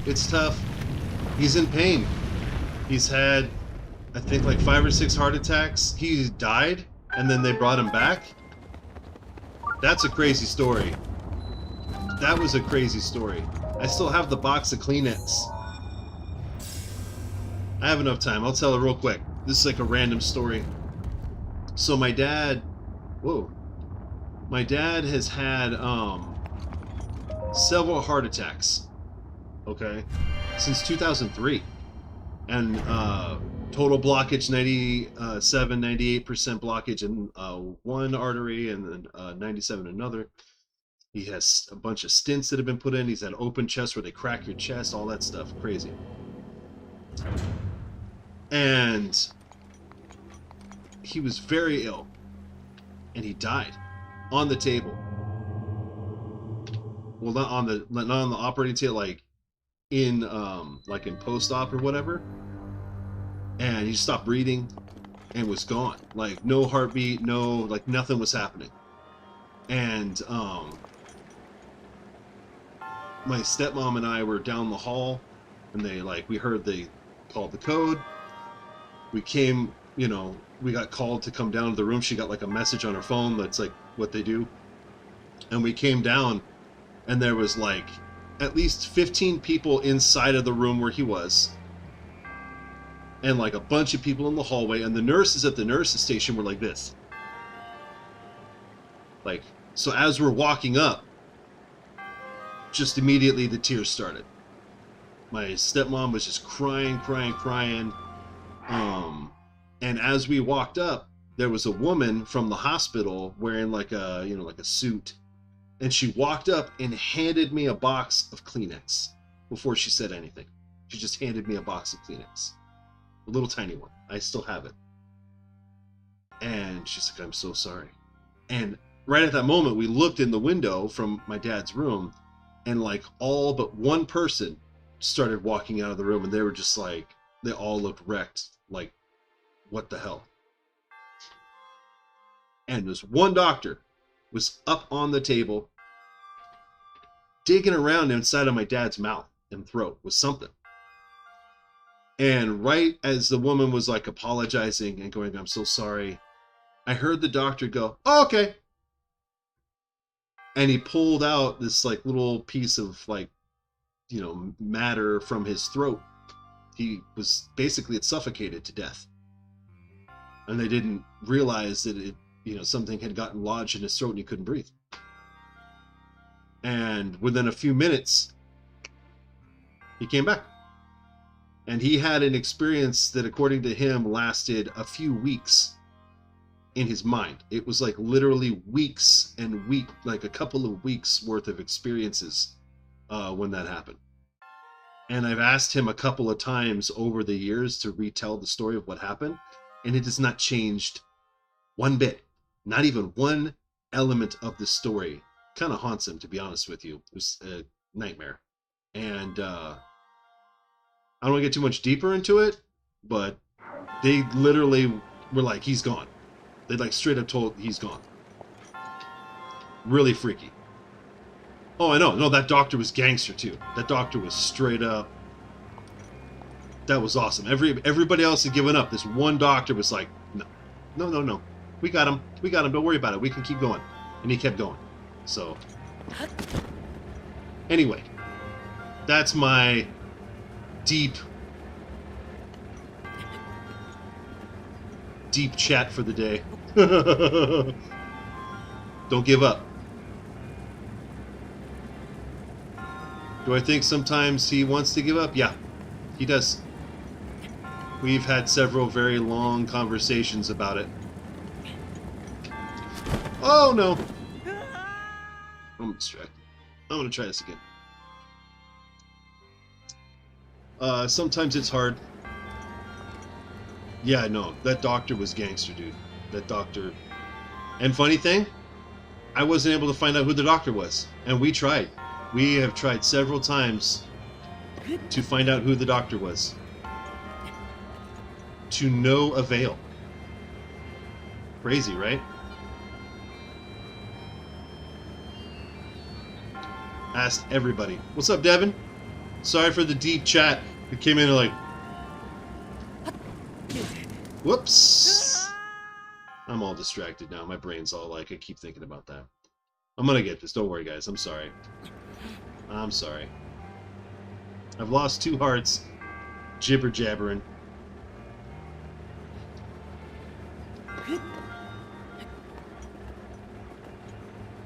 It's tough. He's in pain. He's had, I think, like 5 or 6 heart attacks. He died, and then they brought him back. That's a crazy story. That was a crazy story. I still have the box of Kleenex. I have enough time. I'll tell it real quick. This is like a random story. So my dad... Whoa. My dad has had several heart attacks. Okay? Since 2003. And total blockage 98% blockage in one artery, and then 97 in another. He has a bunch of stents that have been put in. He's had open chest where they crack your chest, all that stuff. Crazy. And he was very ill. And he died on the table. Well, not on the operating table, like in post-op or whatever. And he stopped breathing and was gone. Like no heartbeat, no, like nothing was happening. And my stepmom and I were down the hall, and we heard they called the code. We came, we got called to come down to the room. She got like a message on her phone that's like what they do. And we came down, and there was like at least 15 people inside of the room where he was. And like a bunch of people in the hallway, and the nurses at the nurses station were like this. Like, so as we're walking up, just immediately the tears started. My stepmom was just crying. And as we walked up, there was a woman from the hospital wearing like a suit. And she walked up and handed me a box of Kleenex before she said anything. She just handed me a box of Kleenex. A little tiny one. I still have it. And she's like, I'm so sorry. And right at that moment, we looked in the window from my dad's room, and like all but one person started walking out of the room, and they were just like, they all looked wrecked. Like, what the hell? And this one doctor was up on the table, digging around inside of my dad's mouth and throat with something. And right as the woman was like apologizing and going, I'm so sorry, I heard the doctor go, oh, okay. And he pulled out this like little piece of like, matter from his throat. He was basically suffocated to death. And they didn't realize that it, something had gotten lodged in his throat and he couldn't breathe. And within a few minutes, he came back. And he had an experience that, according to him, lasted a few weeks in his mind. It was like literally weeks and like a couple of weeks worth of experiences when that happened. And I've asked him a couple of times over the years to retell the story of what happened, and it has not changed one bit. Not even one element of the story. Kind of haunts him, to be honest with you. It was a nightmare. And I don't want to get too much deeper into it, but they literally were like, he's gone. They like straight up told he's gone. Really freaky. Oh, I know. No, that doctor was gangster too. That doctor was straight up. That was awesome. Everybody else had given up. This one doctor was like, no. We got him. Don't worry about it. We can keep going. And he kept going. So, anyway, that's my deep chat for the day. Don't give up. Do I think sometimes he wants to give up? Yeah, he does. We've had several very long conversations about it. Oh no! I'm distracted. I'm gonna try this again. Sometimes it's hard. Yeah, no, that doctor was gangster, dude. That doctor. And funny thing, I wasn't able to find out who the doctor was. And we tried. We have tried several times to find out who the doctor was. To no avail. Crazy, right? Asked everybody. What's up, Devin? Sorry for the deep chat. It came in like... Whoops. I'm all distracted now. My brain's all like, I keep thinking about that. I'm gonna get this. Don't worry, guys. I'm sorry. I'm sorry. I've lost 2 hearts. Jibber jabbering.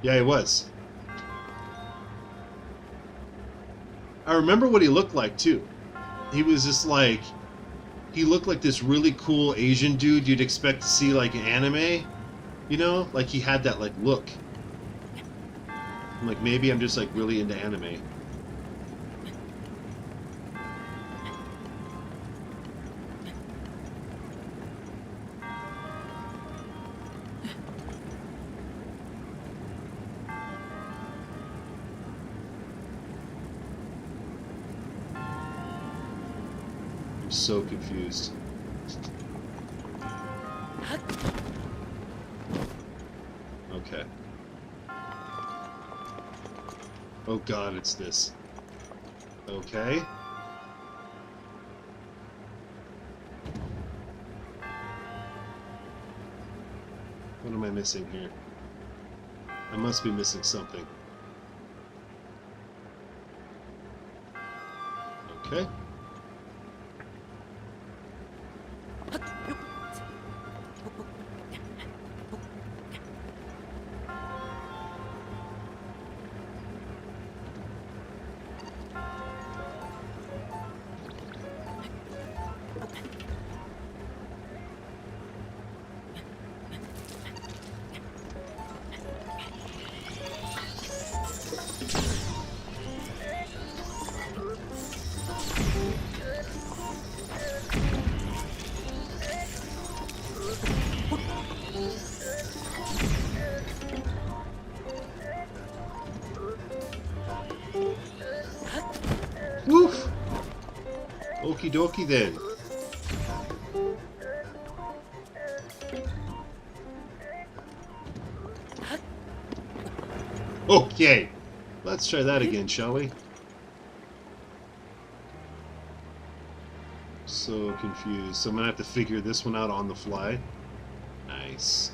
Yeah, he was. I remember what he looked like, too. He was just like... He looked like this really cool Asian dude you'd expect to see, like, an anime. You know? Like, he had that, like, look. I'm like, maybe I'm just, like, really into anime. I'm so confused. Okay. Oh god, it's this. Okay. What am I missing here? I must be missing something. Okay. Woof! Okie dokie then. Okay, let's try that again, shall we? So confused. So I'm gonna have to figure this one out on the fly. Nice.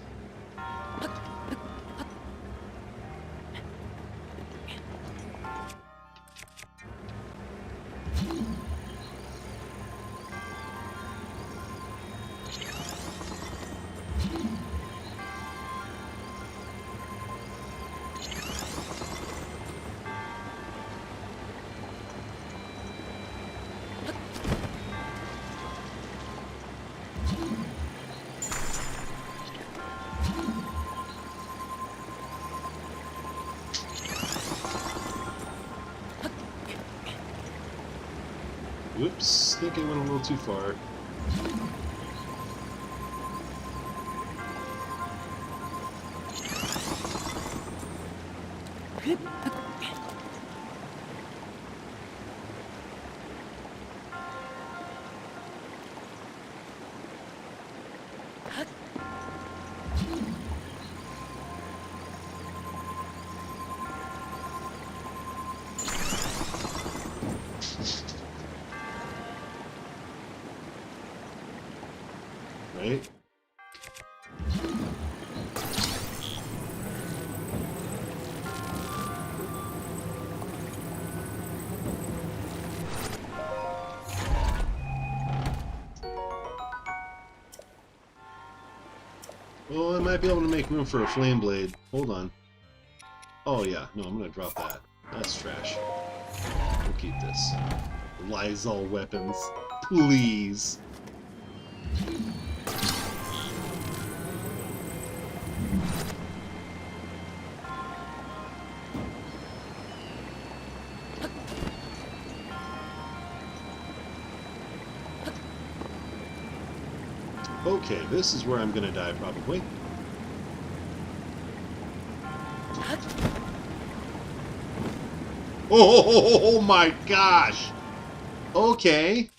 Whoops, I think I went a little too far. Right? Oh, I might be able to make room for a flame blade. Hold on. Oh yeah, no, I'm gonna drop that. That's trash. We'll keep this. Lysol weapons. Please. Okay, this is where I'm gonna die probably. Oh my gosh! Okay.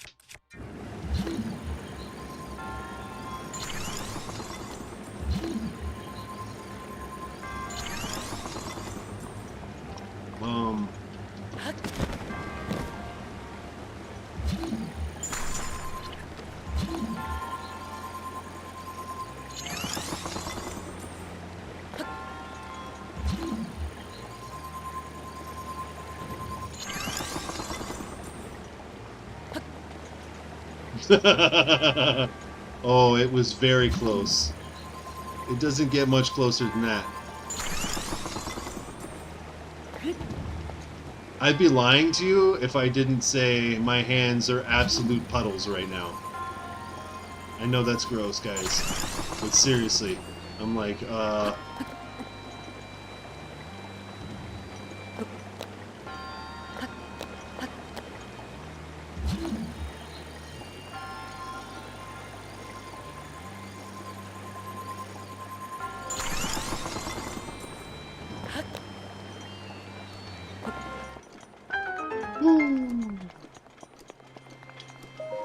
Um. Oh, it was very close. It doesn't get much closer than that. I'd be lying to you if I didn't say my hands are absolute puddles right now. I know that's gross, guys. But seriously, I'm like,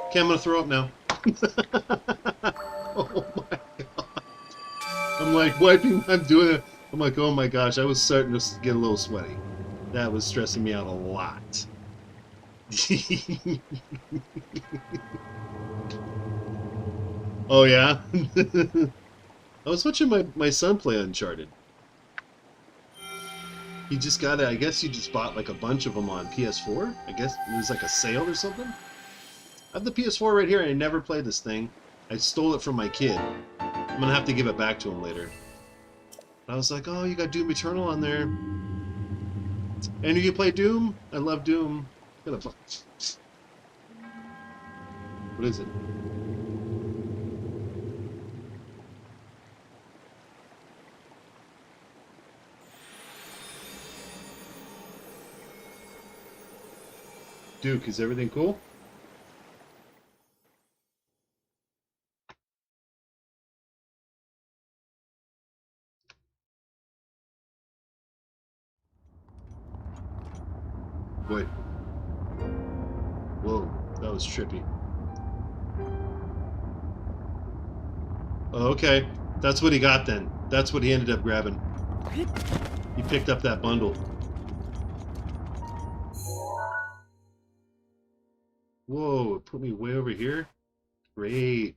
okay, I'm gonna throw up now. Oh my god. I'm like wiping, I'm doing it. I'm like, oh my gosh, I was starting to get a little sweaty. That was stressing me out a lot. Oh yeah? I was watching my son play Uncharted. He just got it, I guess he just bought like a bunch of them on PS4. I guess it was like a sale or something. I have the PS4 right here and I never played this thing. I stole it from my kid. I'm gonna have to give it back to him later. I was like, oh, you got Doom Eternal on there. And you play Doom? I love Doom. What is it? Duke, is everything cool? Wait. Whoa, that was trippy. Oh, okay, that's what he got then. That's what he ended up grabbing. He picked up that bundle. Whoa, it put me way over here? Great.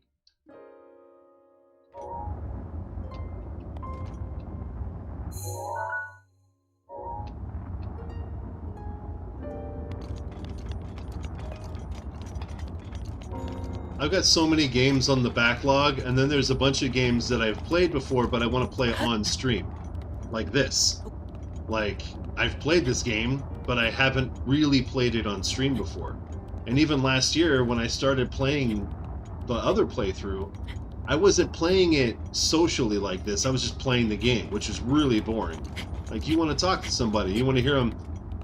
I've got so many games on the backlog, and then there's a bunch of games that I've played before, but I want to play on stream. Like this. Like, I've played this game, but I haven't really played it on stream before. And even last year, when I started playing the other playthrough, I wasn't playing it socially like this. I was just playing the game, which is really boring. Like, you want to talk to somebody. You want to hear them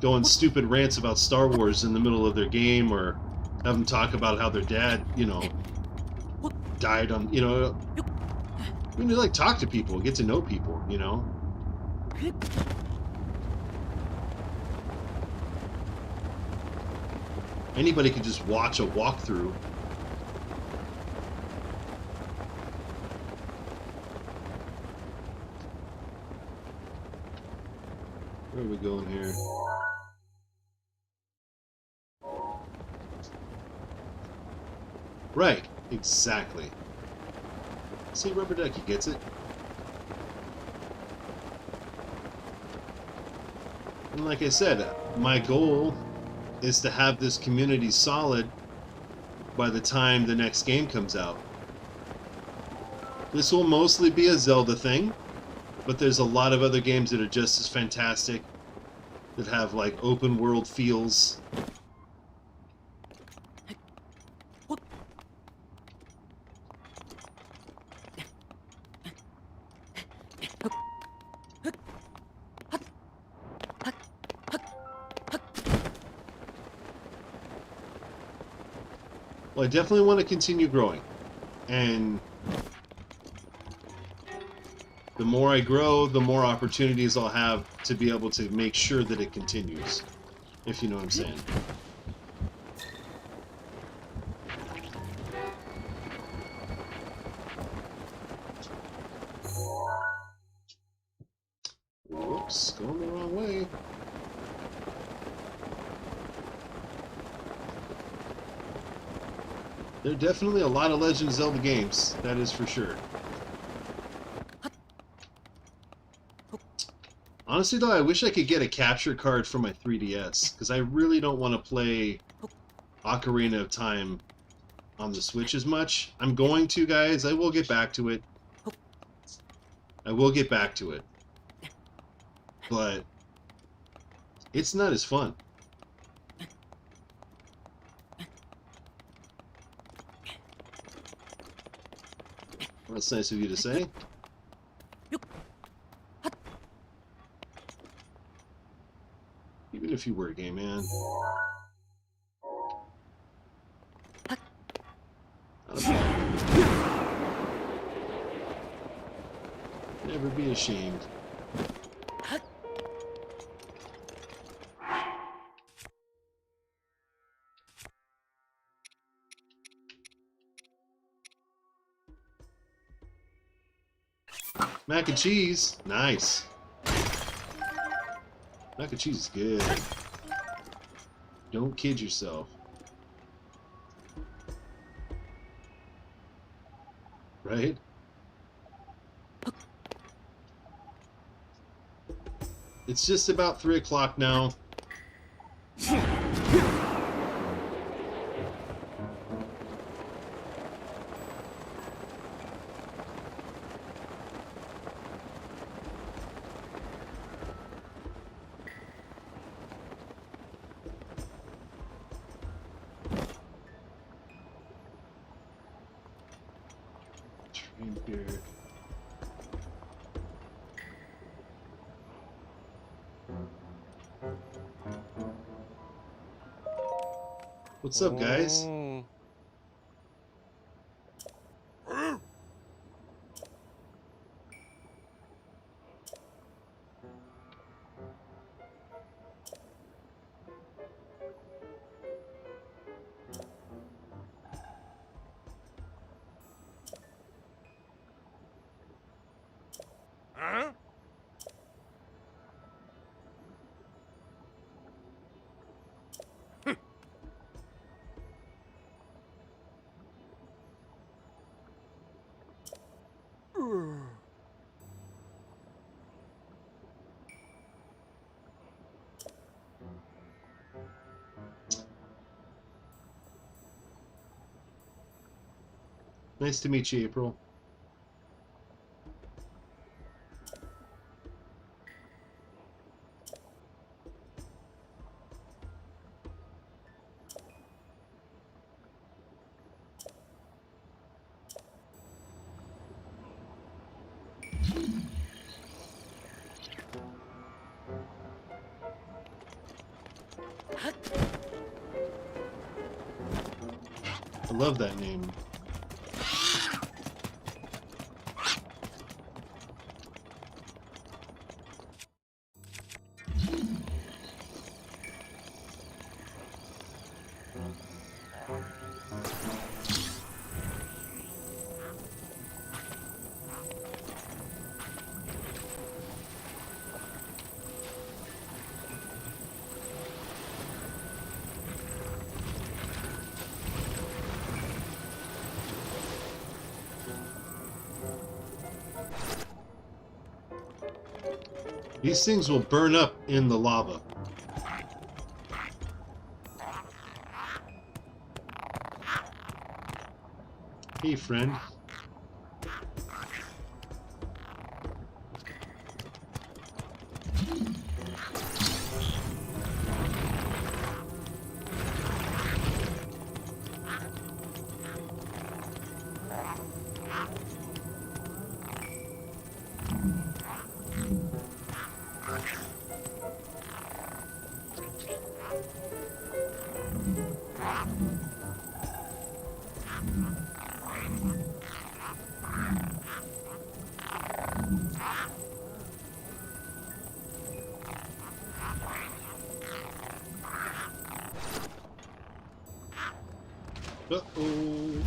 going stupid rants about Star Wars in the middle of their game, or have them talk about how their dad, you know, died on, you know. I mean, you like talk to people, get to know people, you know. Anybody could just watch a walkthrough. Where are we going here? Right, exactly. See, Rubber Ducky gets it. And like I said, my goal is to have this community solid by the time the next game comes out. This will mostly be a Zelda thing, but there's a lot of other games that are just as fantastic, that have like open world feels. Well, I definitely want to continue growing, and the more I grow, the more opportunities I'll have to be able to make sure that it continues, if you know what I'm saying. Whoops, going the wrong way. There are definitely a lot of Legend of Zelda games, that is for sure. Honestly though, I wish I could get a capture card for my 3DS, because I really don't want to play Ocarina of Time on the Switch as much. I'm going to, guys. I will get back to it. I will get back to it. But it's not as fun. Well, that's nice of you to say. Even if you were a game man. Never be ashamed. Mac and cheese. Nice. Mac and cheese is good. Don't kid yourself. Right? It's just about 3 o'clock now. Train here. What's up, guys? Nice to meet you, April. I love that name. These things will burn up in the lava. Hey, friend. Uh-oh.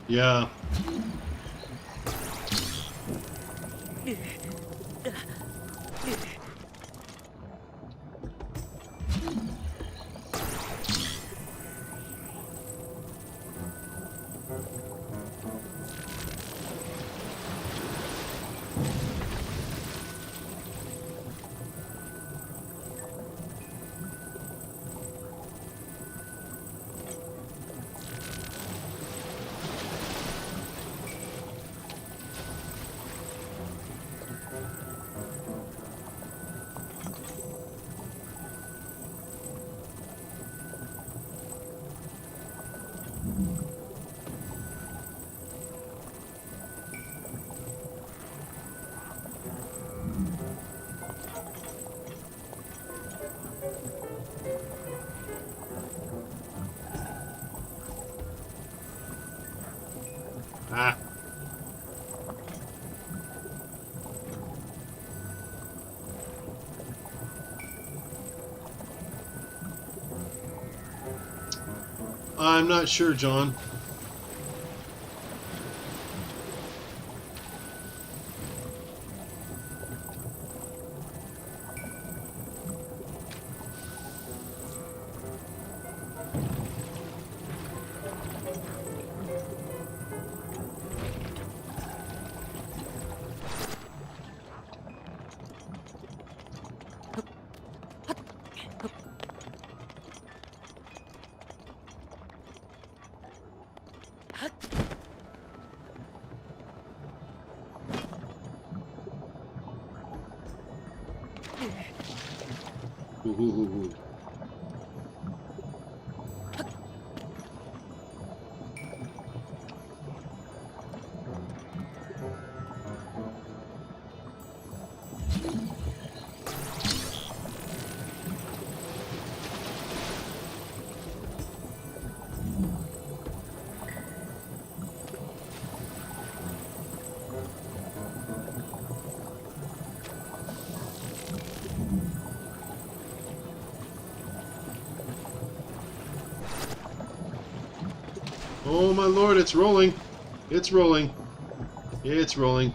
Yeah. Ah. I'm not sure, John. Ooh, ooh, ooh, ooh. Oh my lord, it's rolling. It's rolling. It's rolling.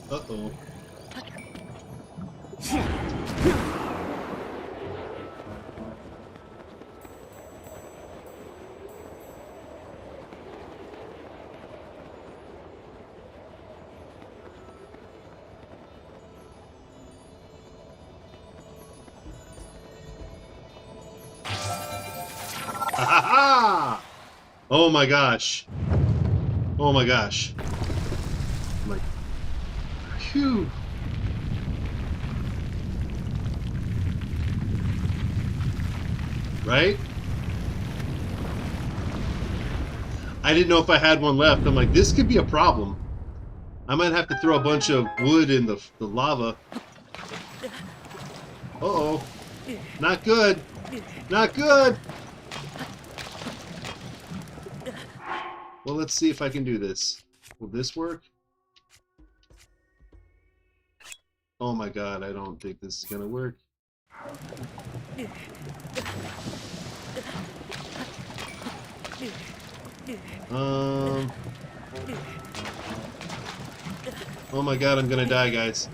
Uh-oh. Ha ha ha! Oh my gosh. Oh my gosh. I'm like, phew. Right? I didn't know if I had one left. I'm like, this could be a problem. I might have to throw a bunch of wood in the lava. Uh-oh. Not good. Not good. Well, let's see if I can do this. Will this work? Oh my god, I don't think this is gonna work. Oh my god, I'm gonna die, guys.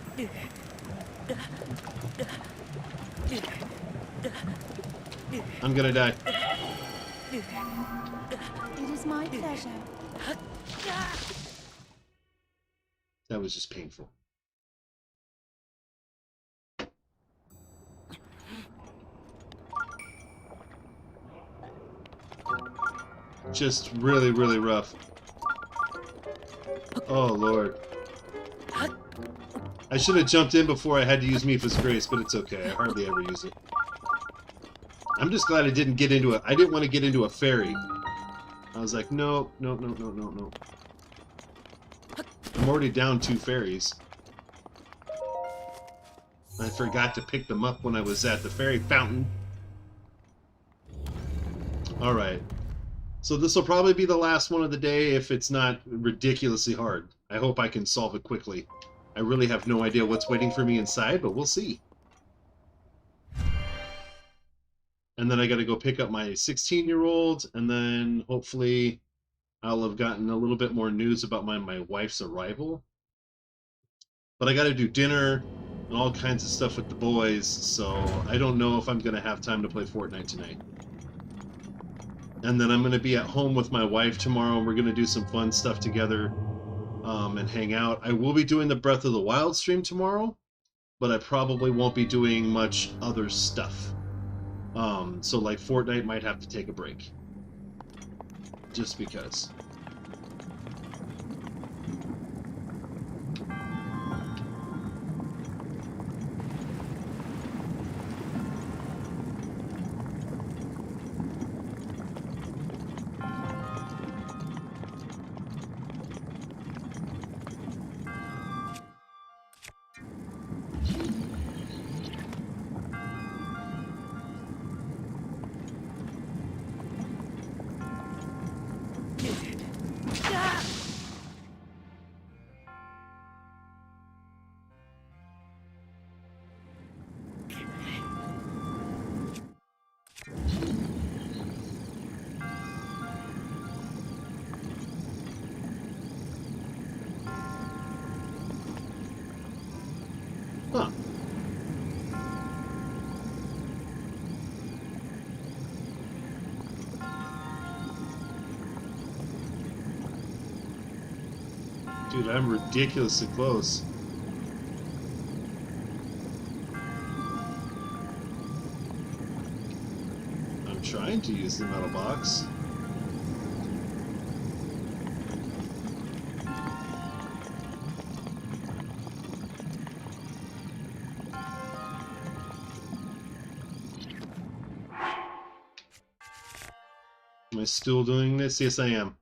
I'm gonna die. It is my pleasure. That was just painful. Just really, really rough. Oh, Lord. I should have jumped in before I had to use Mifa's Grace, but it's okay. I hardly ever use it. I'm just glad I didn't get into it. I didn't want to get into a ferry. I was like, no, no, no, no, no, no. I'm already down 2 ferries. I forgot to pick them up when I was at the ferry fountain. Alright. So this will probably be the last one of the day if it's not ridiculously hard. I hope I can solve it quickly. I really have no idea what's waiting for me inside, but we'll see. And then I gotta go pick up my 16-year-old, and then hopefully I'll have gotten a little bit more news about my wife's arrival. But I gotta do dinner and all kinds of stuff with the boys, so I don't know if I'm gonna have time to play Fortnite tonight. And then I'm gonna be at home with my wife tomorrow, and we're gonna do some fun stuff together and hang out. I will be doing the Breath of the Wild stream tomorrow, but I probably won't be doing much other stuff. So like Fortnite might have to take a break. Just because. Huh. Dude, I'm ridiculously close. I'm trying to use the metal box. Am I still doing this? Yes, I am.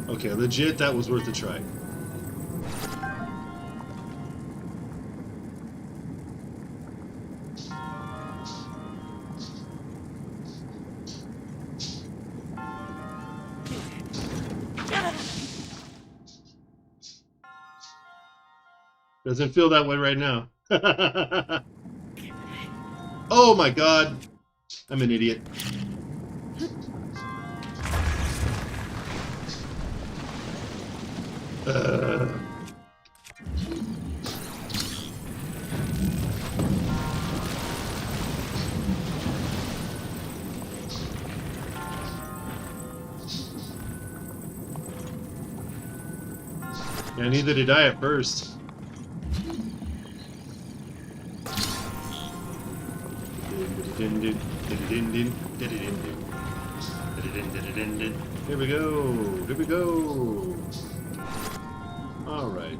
Okay, legit, that was worth a try. Doesn't feel that way right now. Oh my god! I'm an idiot. Yeah, neither did I at first. Here we go. Here we go. All right.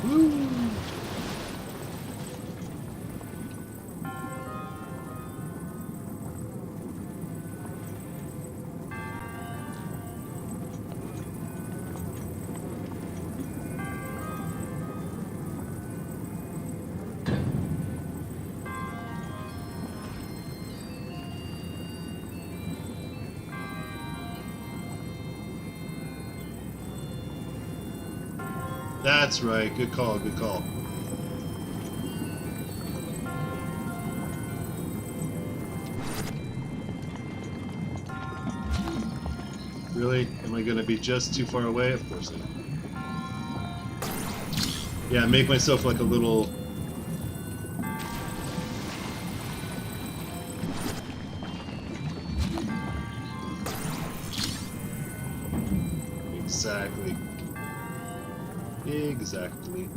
Woo. That's right. Good call. Good call. Really? Am I going to be just too far away? Of course I am. Yeah, make myself like a little... Exactly. Exactly.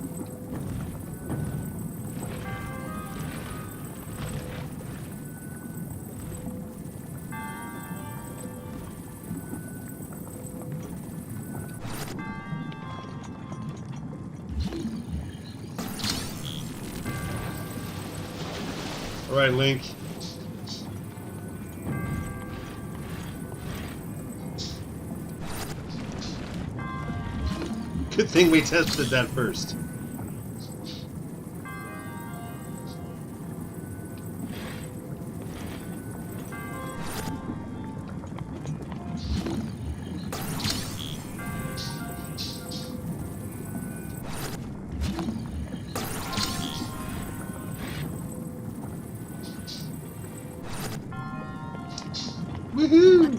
All right, Link. Good thing we tested that first. Woohoo!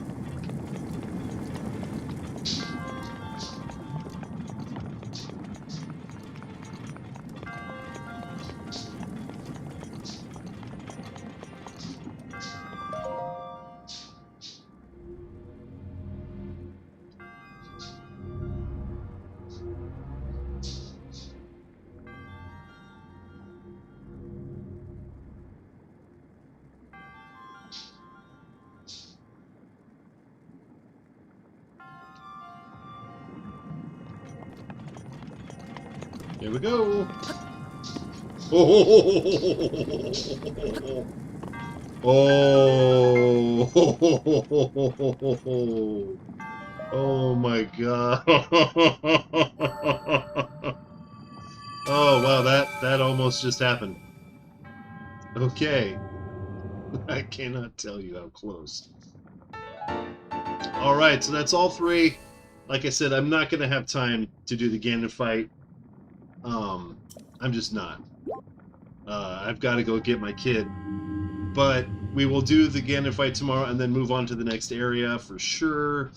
Here we go. Oh, oh, oh my God. Oh wow, that almost just happened. Okay. I cannot tell you how close. All right, so that's all three. Like I said, I'm not going to have time to do the Ganon fight. I'm just not. I've got to go get my kid. But we will do the Ganon fight tomorrow and then move on to the next area for sure.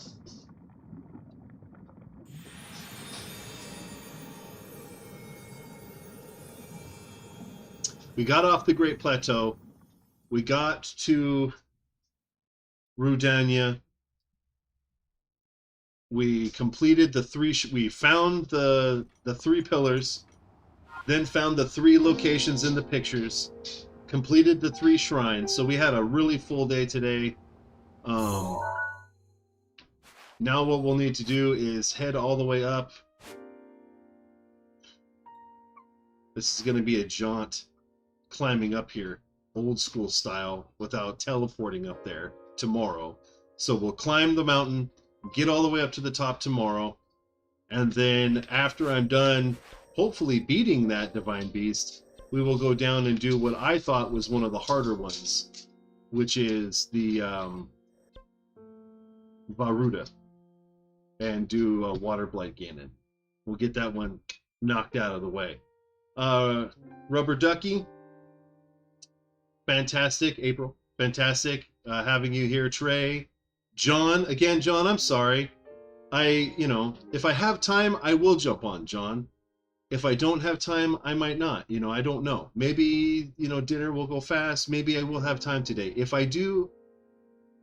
We got off the Great Plateau. We got to Rudania. We completed the three... we found the three pillars. Then found the three locations in the pictures. Completed the 3 shrines. So we had a really full day today. Now what we'll need to do is head all the way up. This is going to be a jaunt climbing up here, old school style, without teleporting up there tomorrow. So we'll climb the mountain, get all the way up to the top tomorrow, and then after I'm done, hopefully beating that Divine Beast, we will go down and do what I thought was one of the harder ones, which is the Varuda, and do a Water Blight Ganon. We'll get that one knocked out of the way. Rubber Ducky, fantastic. April, fantastic having you here. Trey, John, again, John, I'm sorry. If I have time, I will jump on, John. If I don't have time, I might not. I don't know. Maybe, dinner will go fast. Maybe I will have time today. If I do,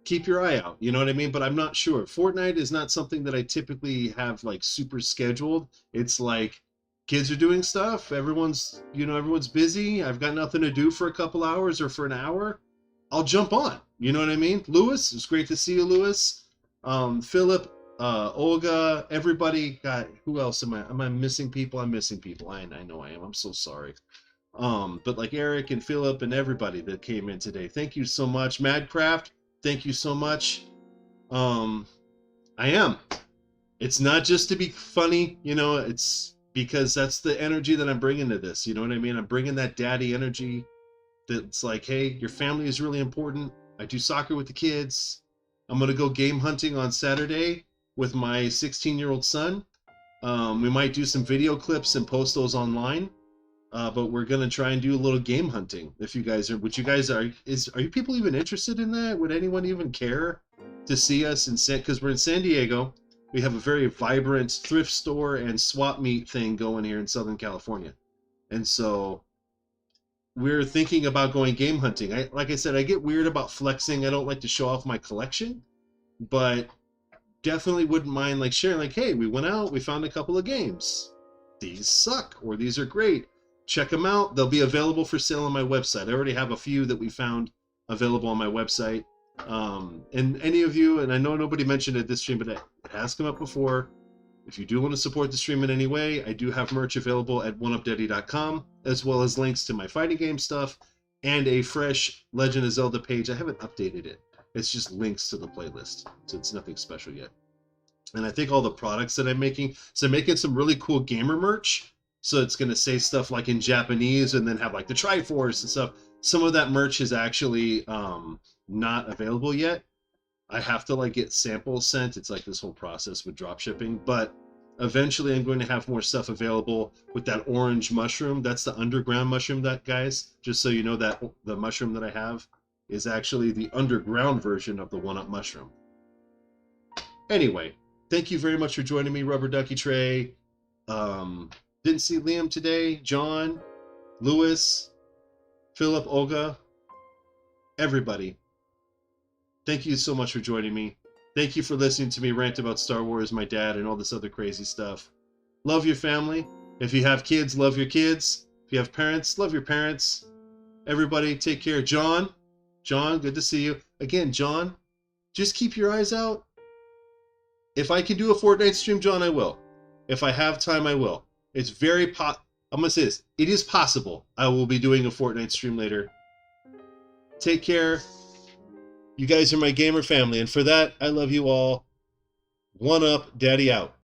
keep your eye out. You know what I mean? But I'm not sure. Fortnite is not something that I typically have like super scheduled. It's like kids are doing stuff. Everyone's busy. I've got nothing to do for a couple hours or for an hour. I'll jump on. You know what I mean? Lewis, it's great to see you, Lewis. Philip, Olga, everybody. God, who else am I? Am I missing people? I'm missing people. I know I am. I'm so sorry. But like Eric and Philip and everybody that came in today, thank you so much. Madcraft, thank you so much. I am. It's not just to be funny, it's because that's the energy that I'm bringing to this. You know what I mean? I'm bringing that daddy energy that's like, hey, your family is really important. I do soccer with the kids. I'm going to go game hunting on Saturday with my 16-year-old son. We might do some video clips and post those online. But we're gonna try and do a little game hunting. If you guys are, are you people even interested in that? Would anyone even care to see us in because we're in San Diego. We have a very vibrant thrift store and swap meet thing going here in Southern California, and so we're thinking about going game hunting. Like I said, I get weird about flexing. I don't like to show off my collection, but definitely wouldn't mind like sharing. Like, hey, we went out, we found a couple of games. These suck, or these are great. Check them out. They'll be available for sale on my website. I already have a few that we found available on my website. And any of you, and I know nobody mentioned it this stream, but it has come up before. If you do want to support the stream in any way, I do have merch available at 1UPdaddy.com, as well as links to my fighting game stuff and a fresh Legend of Zelda page. I haven't updated it. It's just links to the playlist, so it's nothing special yet. And I think all the products that I'm making, so I'm making some really cool gamer merch. So it's going to say stuff like in Japanese and then have like the Triforce and stuff. Some of that merch is actually not available yet. I have to like get samples sent. It's like this whole process with drop shipping. But eventually I'm going to have more stuff available with that orange mushroom. That's the underground mushroom, that guys. Just so you know, that the mushroom that I have is actually the underground version of the 1UP mushroom. Anyway, thank you very much for joining me, Rubber Ducky Trey. Didn't see Liam today, John, Lewis, Philip, Olga, everybody. Thank you so much for joining me. Thank you for listening to me rant about Star Wars, my dad, and all this other crazy stuff. Love your family. If you have kids, love your kids. If you have parents, love your parents. Everybody, take care. John, good to see you. Again, John, just keep your eyes out. If I can do a Fortnite stream, John, I will. If I have time, I will. It's very I'm going to say this. It is possible I will be doing a Fortnite stream later. Take care. You guys are my gamer family. And for that, I love you all. 1UP, Daddy out.